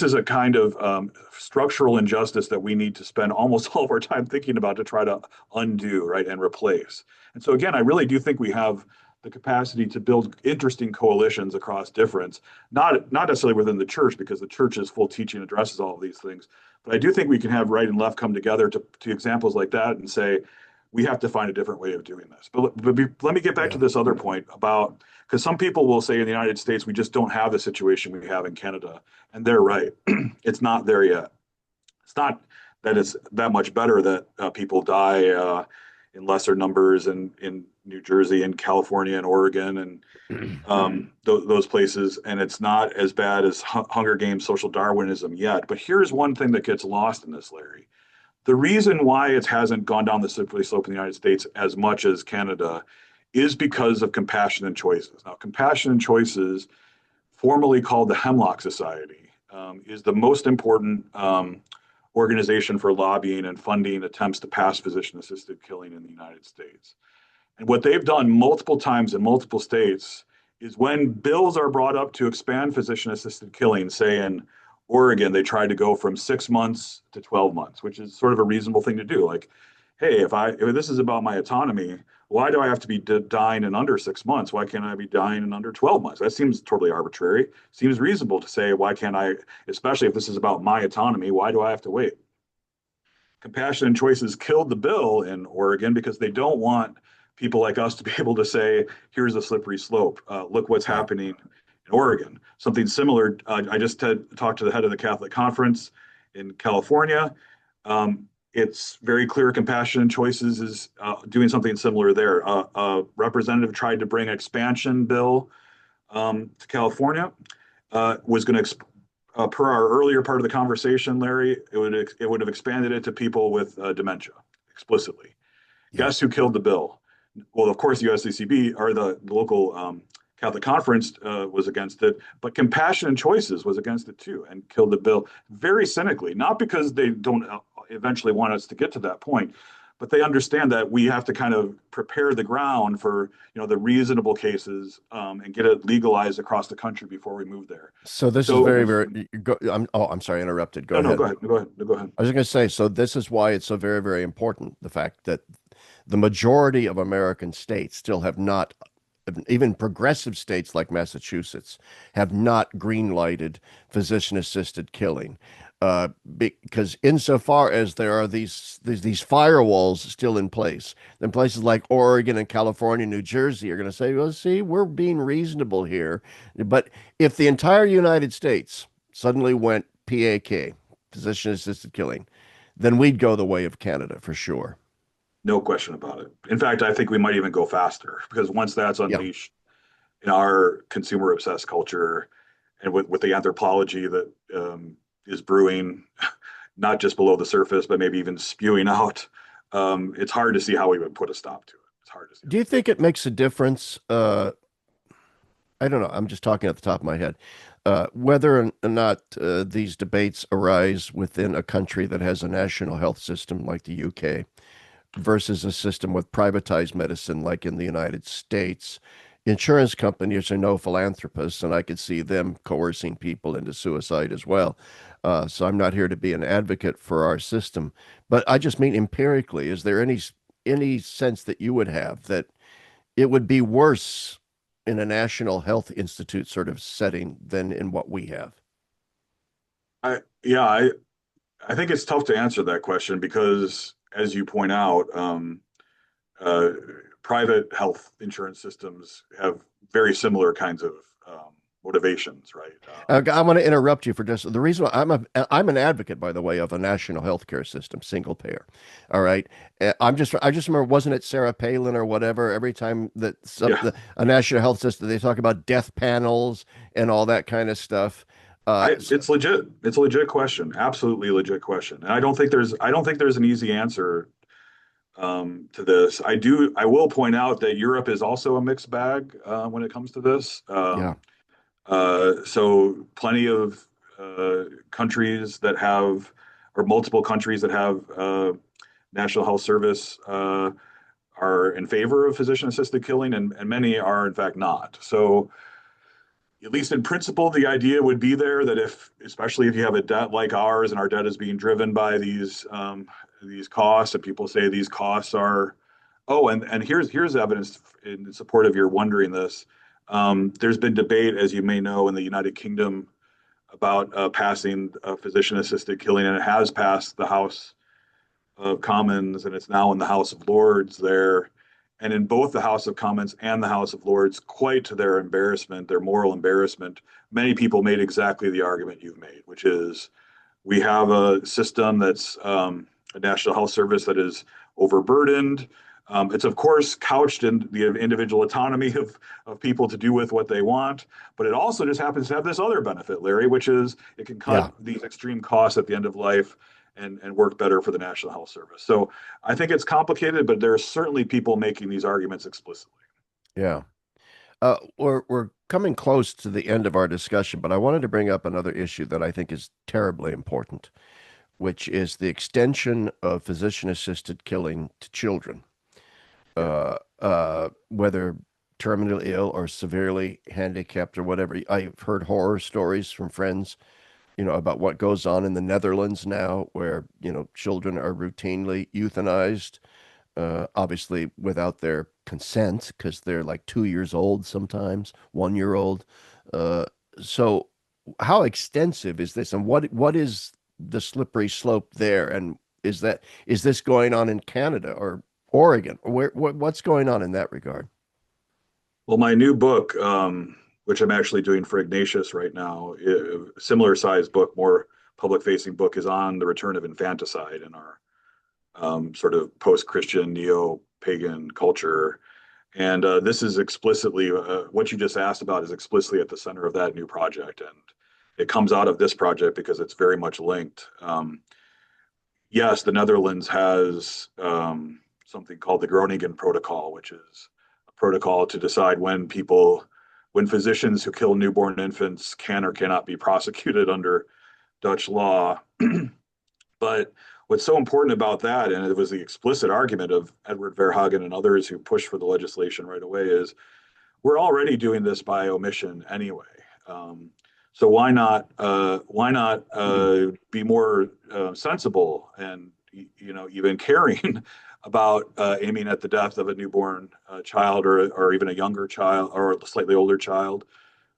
is a kind of structural injustice that we need to spend almost all of our time thinking about to try to undo, right, and replace. And so again, I really do think we have the capacity to build interesting coalitions across difference, not necessarily within the church, because the church's full teaching addresses all of these things. But I do think we can have right and left come together to examples like that and say, we have to find a different way of doing this. But let me get back to
Yeah.
this other point about, because some people will say in the United States, we just don't have the situation we have in Canada. And they're right. It's not there yet. It's not that it's that much better that people die in lesser numbers in New Jersey and California and Oregon and those places. And it's not as bad as Hunger Games social Darwinism yet. But here's one thing that gets lost in this, Larry. The reason why it hasn't gone down the slippery slope in the United States as much as Canada is because of Compassion and Choices. Now, Compassion and Choices, formerly called the Hemlock Society, is the most important organization for lobbying and funding attempts to pass physician assisted killing in the United States. And what they've done multiple times in multiple states is when bills are brought up to expand physician assisted killing, say in Oregon, they tried to go from 6 months to 12 months, which is sort of a reasonable thing to do. Like, hey, if this is about my autonomy, Why do I have to be dying in under 6 months? Why can't I be dying in under 12 months? That seems totally arbitrary. Seems reasonable to say, why can't I, especially if this is about my autonomy, why do I have to wait? Compassion and Choices killed the bill in Oregon because they don't want people like us to be able to say, here's a slippery slope. Look what's
Right.
happening in Oregon. Something similar. I just talked to the head of the Catholic Conference in California. It's very clear Compassion and Choices is doing something similar there. A representative tried to bring expansion bill to California, was going to per our earlier part of the conversation, Larry, it would have expanded it to people with dementia explicitly.
Yeah.
Guess who killed the bill? Well, of course, the USCCB or the local Catholic Conference was against it, but Compassion and Choices was against it too and killed the bill very cynically. Not because they don't eventually want us to get to that point, but they understand that we have to kind of prepare the ground for the reasonable cases and get it legalized across the country before we move there.
So this is
So
very, very, I'm sorry, I interrupted. Go
no, no,
ahead.
go ahead, no, go ahead, no, go ahead.
I was going to say, so this is why it's so very, very important, the fact that the majority of American states still have not, even progressive states like Massachusetts, have not green lighted physician assisted killing. Because insofar as there are these firewalls still in place, then places like Oregon and California, New Jersey are going to say, well, see, we're being reasonable here. But if the entire United States suddenly went PAK, physician assisted killing, then we'd go the way of Canada for sure.
No question about it. In fact, I think we might even go faster because once that's
Yeah.
unleashed in our consumer obsessed culture and with the anthropology that is brewing, not just below the surface, but maybe even spewing out, it's hard to see how we would put a stop to it. It's hard to see
Do you think it makes a difference? I don't know. I'm just talking at the top of my head. Whether or not these debates arise within a country that has a national health system like the UK versus a system with privatized medicine like in the United States. Insurance companies are no philanthropists, and I could see them coercing people into suicide as well. So I'm not here to be an advocate for our system, but I just mean empirically, is there any sense that you would have that it would be worse in a National Health Institute sort of setting than in what we have?
yeah, I think it's tough to answer that question because, as you point out, uh, private health insurance systems have very similar kinds of motivations, right?
I want to interrupt you for just the reason why I'm an advocate, by the way, of a national healthcare system, single payer. All right, I just remember, wasn't it Sarah Palin or whatever? Every time that
Yeah,
a national health system, they talk about death panels and all that kind of stuff.
it's legit. It's a legit question, absolutely legit question, and I don't think there's an easy answer to this. I will point out that Europe is also a mixed bag when it comes to this.
Yeah,
So plenty of countries that have, or multiple countries that have national health service are in favor of physician-assisted killing, and many are in fact not. So at least in principle, the idea would be there that if, especially if you have a debt like ours, and our debt is being driven by these costs, and people say these costs are, oh, and here's evidence in support of your wondering this. There's been debate, as you may know, in the United Kingdom about passing physician-assisted killing, and it has passed the House of Commons, and it's now in the House of Lords there. And in both the House of Commons and the House of Lords, quite to their embarrassment, their moral embarrassment, many people made exactly the argument you've made, which is we have a system that's a national health service that is overburdened. It's of course couched in the individual autonomy of people to do with what they want, but it also just happens to have this other benefit, Larry, which is it can
yeah,
cut these extreme costs at the end of life and work better for the National Health Service. So I think it's complicated, but there are certainly people making these arguments explicitly.
yeah. We're coming close to the end of our discussion, but I wanted to bring up another issue that I think is terribly important, which is the extension of physician-assisted killing to children,
Yeah.
whether terminally ill or severely handicapped or whatever. I've heard horror stories from friends, about what goes on in the Netherlands now, where, children are routinely euthanized, obviously without their consent because they're like 2 years old sometimes, 1 year old. Uh, so how extensive is this, and what is the slippery slope there? And is this going on in Canada or Oregon? Or what's going on in that regard?
Well, my new book, which I'm actually doing for Ignatius right now, a similar sized book, more public facing book, is on the return of infanticide in our sort of post Christian, neo pagan culture. And this is explicitly what you just asked about is explicitly at the center of that new project. And it comes out of this project because it's very much linked. Yes, the Netherlands has something called the Groningen Protocol, which is a protocol to decide when physicians who kill newborn infants can or cannot be prosecuted under Dutch law. But what's so important about that, and it was the explicit argument of Edward Verhagen and others who pushed for the legislation right away, is we're already doing this by omission anyway. Um, so why not be more sensible and even caring about aiming at the death of a newborn child or even a younger child or a slightly older child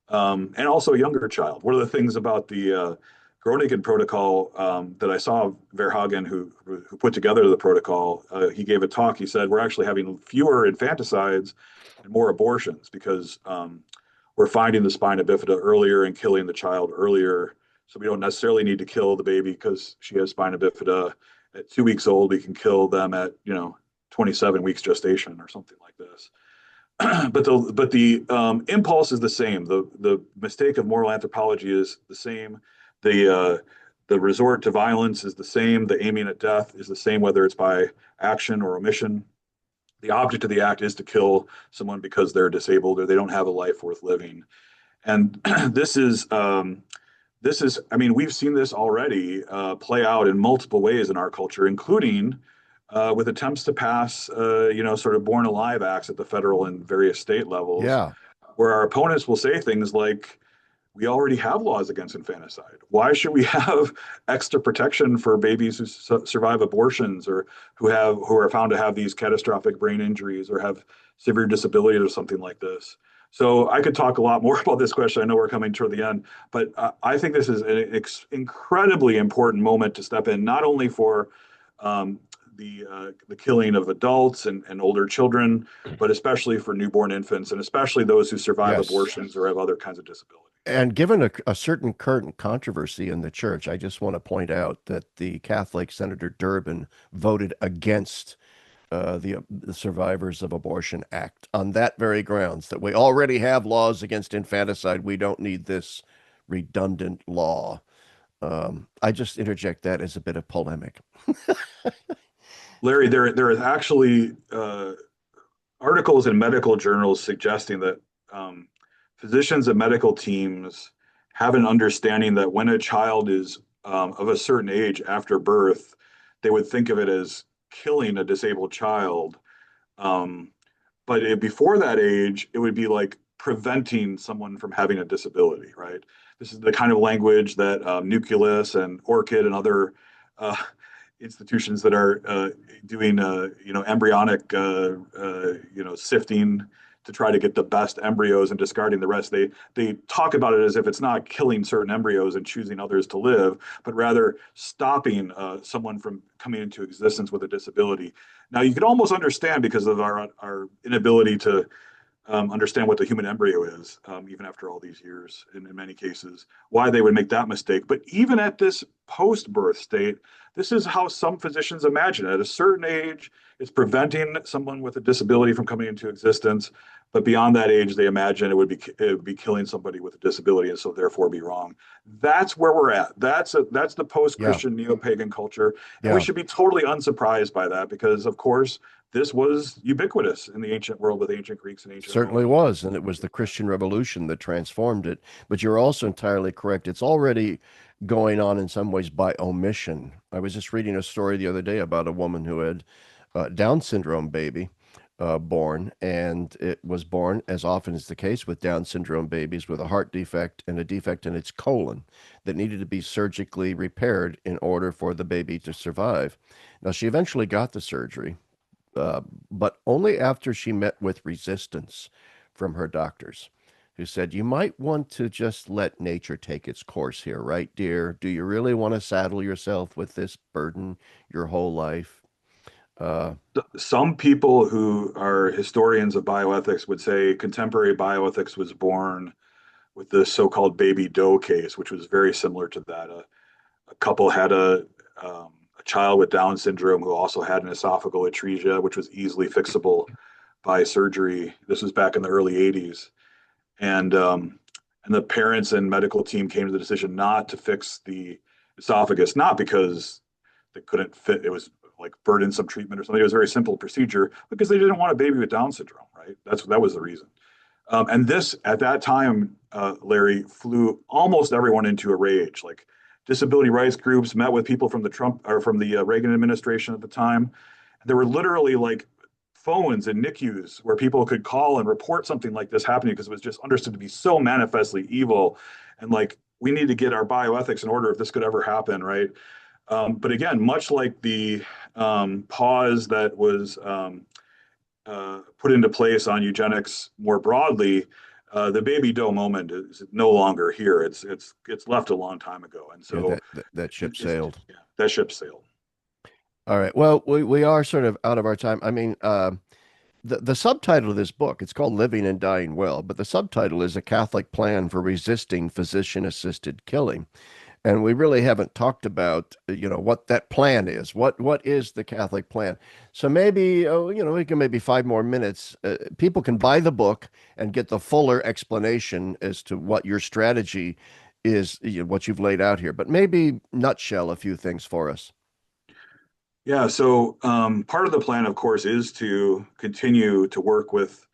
and also a younger child. One of the things about the Groningen protocol that I saw Verhagen, who put together the protocol, he gave a talk. He said we're actually having fewer infanticides and more abortions because we're finding the spina bifida earlier and killing the child earlier. So we don't necessarily need to kill the baby because she has spina bifida at 2 weeks old. We can kill them at 27 weeks gestation or something like this. But the impulse is the same. The mistake of moral anthropology is the same. The resort to violence is the same. The aiming at death is the same, whether it's by action or omission. The object of the act is to kill someone because they're disabled or they don't have a life worth living. And I mean, we've seen this already play out in multiple ways in our culture, including with attempts to pass, sort of born alive acts at the federal and various state levels,
Yeah.
where our opponents will say things like, we already have laws against infanticide. Why should we have extra protection for babies who survive abortions or who are found to have these catastrophic brain injuries or have severe disabilities or something like this? So I could talk a lot more about this question. I know we're coming toward the end, but I think this is an incredibly important moment to step in, not only for um, the killing of adults and older children, but especially for newborn infants and especially those who survive
Yes.
abortions or have other kinds of disabilities.
And given a certain current controversy in the church, I just want to point out that the Catholic Senator Durbin voted against the Survivors of Abortion Act on that very grounds that we already have laws against infanticide. We don't need this redundant law. I just interject that as a bit of polemic.
Larry, there is actually articles in medical journals suggesting that um, physicians and medical teams have an understanding that when a child is of a certain age after birth, they would think of it as killing a disabled child. Um, but before that age, it would be like preventing someone from having a disability, right? This is the kind of language that Nucleus and Orchid and other uh, institutions that are doing, embryonic, sifting to try to get the best embryos and discarding the rest. They talk about it as if it's not killing certain embryos and choosing others to live, but rather stopping someone from coming into existence with a disability. Now, you could almost understand because of our inability to understand what the human embryo is, even after all these years, in many cases, why they would make that mistake. But even at this post birth state, this is how some physicians imagine it. At a certain age, it's preventing someone with a disability from coming into existence. But beyond that age, they imagine it would be killing somebody with a disability, and so therefore be wrong. That's where we're at. That's the
Yeah,
post-Christian neo-pagan culture, and we
yeah,
should be totally unsurprised by that because, of course, this was ubiquitous in the ancient world with ancient Greeks and ancient
certainly
Romans.
was. And it was the Christian Revolution that transformed it. But you're also entirely correct. It's already going on in some ways by omission. I was just reading a story the other day about a woman who had Down syndrome baby born, and it was born, as often is the case with Down syndrome babies, with a heart defect and a defect in its colon that needed to be surgically repaired in order for the baby to survive. Now, she eventually got the surgery, uh, but only after she met with resistance from her doctors, who said, "You might want to just let nature take its course here, right, dear? Do you really want to saddle yourself with this burden your whole life?" Uh,
Some people who are historians of bioethics would say contemporary bioethics was born with the so-called baby doe case, which was very similar to that. A couple had a child with Down syndrome who also had an esophageal atresia, which was easily fixable by surgery. This was back in the early 80s. And, um, and the parents and medical team came to the decision not to fix the esophagus, not because they couldn't fit, it was like burdensome treatment or something. It was a very simple procedure because they didn't want a baby with Down syndrome, right? That was the reason. And this, at that time, Larry, flew almost everyone into a rage. Like disability rights groups met with people from the Trump or from the Reagan administration at the time. There were literally like phones and NICUs where people could call and report something like this happening because it was just understood to be so manifestly evil. And like, we need to get our bioethics in order if this could ever happen, right? But again, much like the pause that was put into place on eugenics more broadly, the baby doe moment is no longer here. It's left a long time ago, and
yeah,
so
that ship
it's
sailed.
yeah, that ship sailed.
All right. Well, we are sort of out of our time. I mean, the subtitle of this book, it's called Living and Dying Well, but the subtitle is A Catholic Plan for Resisting Physician-Assisted Killing. And we really haven't talked about, what that plan is. What is the Catholic plan? So maybe, we can maybe 5 more minutes. People can buy the book and get the fuller explanation as to what your strategy is, what you've laid out here. But maybe nutshell a few things for us.
Yeah, so part of the plan, of course, is to continue to work with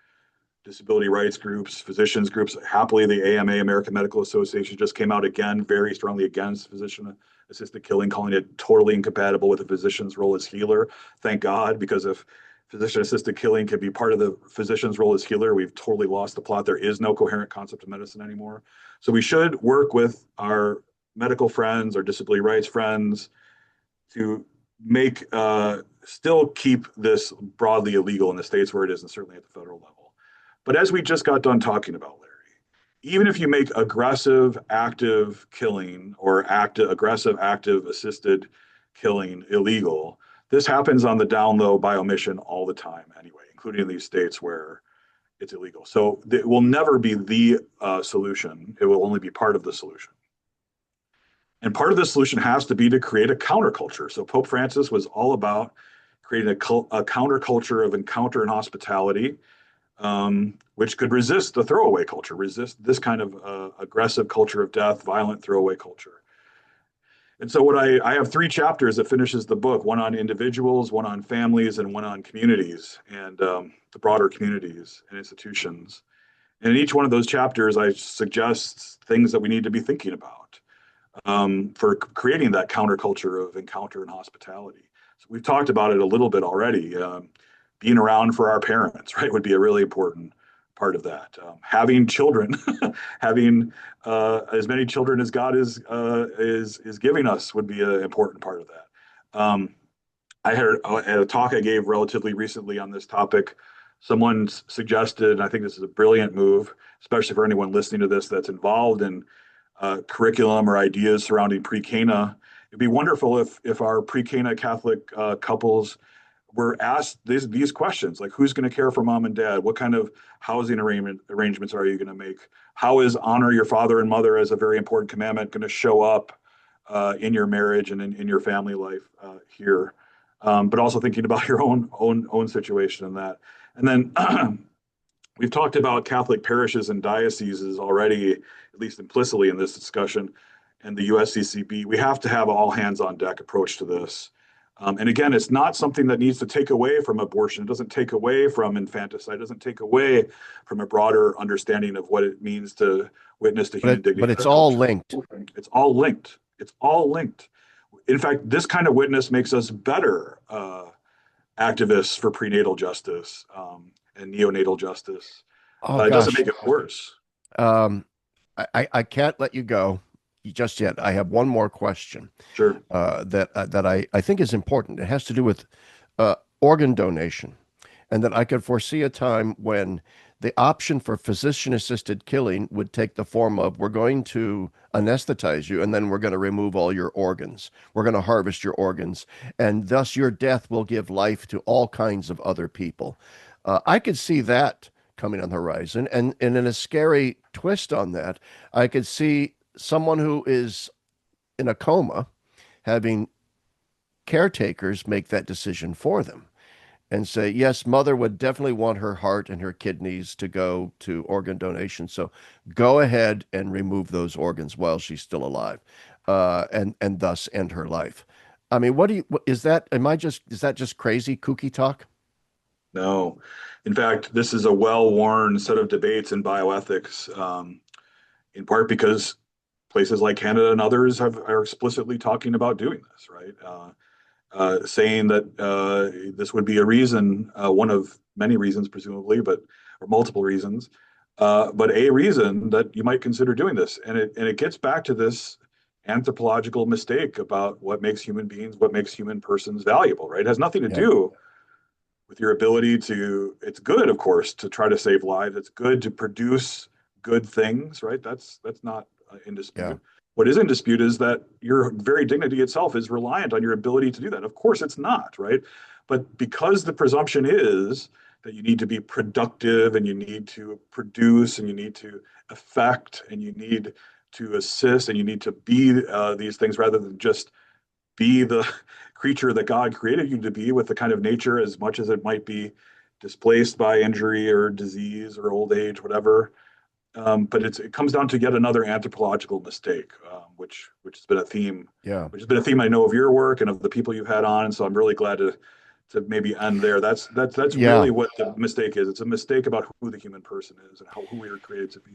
disability rights groups, physicians groups. Happily, the AMA, American Medical Association, just came out again very strongly against physician assisted killing, calling it totally incompatible with the physician's role as healer. Thank God, because if physician assisted killing can be part of the physician's role as healer, we've totally lost the plot. There is no coherent concept of medicine anymore. So we should work with our medical friends, our disability rights friends to make still keep this broadly illegal in the states where it is, and certainly at the federal level. But as we just got done talking about, Larry, even if you make aggressive active killing or aggressive active assisted killing illegal, this happens on the down low by omission all the time anyway, including in these states where it's illegal. So it will never be the solution. It will only be part of the solution. And part of the solution has to be to create a counterculture. So Pope Francis was all about creating a counterculture of encounter and hospitality, which could resist the throwaway culture, resist this kind of aggressive culture of death, violent throwaway culture. And so I have three chapters that finishes the book, one on individuals, one on families, and one on communities and the broader communities and institutions. And in each one of those chapters, I suggest things that we need to be thinking about for creating that counterculture of encounter and hospitality. So we've talked about it a little bit already. Being around for our parents, right, would be a really important part of that. Having children, having as many children as God is giving us would be an important part of that. I had at a talk I gave relatively recently on this topic. Someone suggested, and I think this is a brilliant move, especially for anyone listening to this that's involved in curriculum or ideas surrounding pre-Cana. It'd be wonderful if our pre-Cana Catholic couples were asked these questions, like who's going to care for mom and dad? What kind of housing arrangements are you going to make? How is honor your father and mother as a very important commandment going to show up in your marriage and in your family life here? But also thinking about your own situation in that. And then we've talked about Catholic parishes and dioceses already, at least implicitly in this discussion, and the USCCB. We have to have all hands on deck approach to this. And again, it's not something that needs to take away from abortion. It doesn't take away from infanticide. It doesn't take away from a broader understanding of what it means to witness to human dignity
But
in
it's
our
all
culture.
linked.
It's all linked. It's all linked. In fact, this kind of witness makes us better activists for prenatal justice and neonatal justice.
Oh
It doesn't
gosh.
make it worse.
Um, I can't let you go just yet. I have one more question
Sure.
that I think is important. It has to do with organ donation, and that I could foresee a time when the option for physician assisted killing would take the form of we're going to anesthetize you and then we're going to remove all your organs. We're going to harvest your organs, and thus your death will give life to all kinds of other people. I could see that coming on the horizon. And in a scary twist on that, I could see someone who is in a coma having caretakers make that decision for them and say, yes, mother would definitely want her heart and her kidneys to go to organ donation. So go ahead and remove those organs while she's still alive, and thus end her life. I mean, is that? Is that just crazy kooky talk?
No. In fact, this is a well-worn set of debates in bioethics, in part because places like Canada and others are explicitly talking about doing this, right? Saying that this would be a reason, one of many reasons, presumably, or multiple reasons, but a reason that you might consider doing this. And it gets back to this anthropological mistake about what makes human beings, what makes human persons valuable, right? It has nothing to
Yeah,
do with your ability to. It's good, of course, to try to save lives. It's good to produce good things, right? That's not in
yeah,
dispute. What is in dispute is that your very dignity itself is reliant on your ability to do that. Of course, it's not, right? But because the presumption is that you need to be productive and you need to produce and you need to affect and you need to assist and you need to be these things rather than just be the creature that God created you to be with the kind of nature, as much as it might be displaced by injury or disease or old age, whatever. But it comes down to yet another anthropological mistake, which has been a theme,
yeah,
I know of your work and of the people you've had on. And so I'm really glad to maybe end there. That's
yeah.
really what the mistake is. It's a mistake about who the human person is and who we were created to be.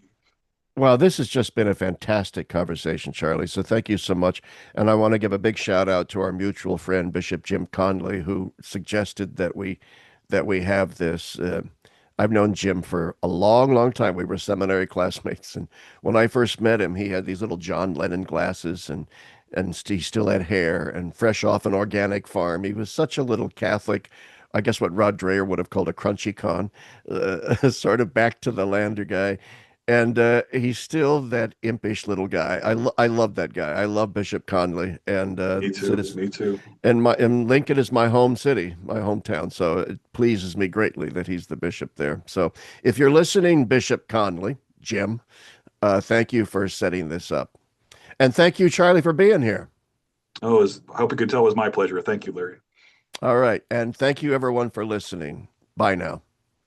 Well, this has just been a fantastic conversation, Charlie. So thank you so much. And I want to give a big shout out to our mutual friend, Bishop Jim Conley, who suggested that we have this. I've known Jim for a long, long time. We were seminary classmates, and when I first met him, he had these little John Lennon glasses, and he still had hair, and fresh off an organic farm. He was such a little Catholic. I guess what Rod Dreher would have called a crunchy con, sort of back to the lander guy. And he's still that impish little guy. I love that guy. I love Bishop Conley, and
Me too. Me too.
and Lincoln is my home city, my hometown. So it pleases me greatly that he's the bishop there. So if you're listening, Bishop Conley, Jim, thank you for setting this up, and thank you, Charlie, for being here.
I hope you could tell it was my pleasure. Thank you, Larry.
All right, and thank you everyone for listening. Bye now.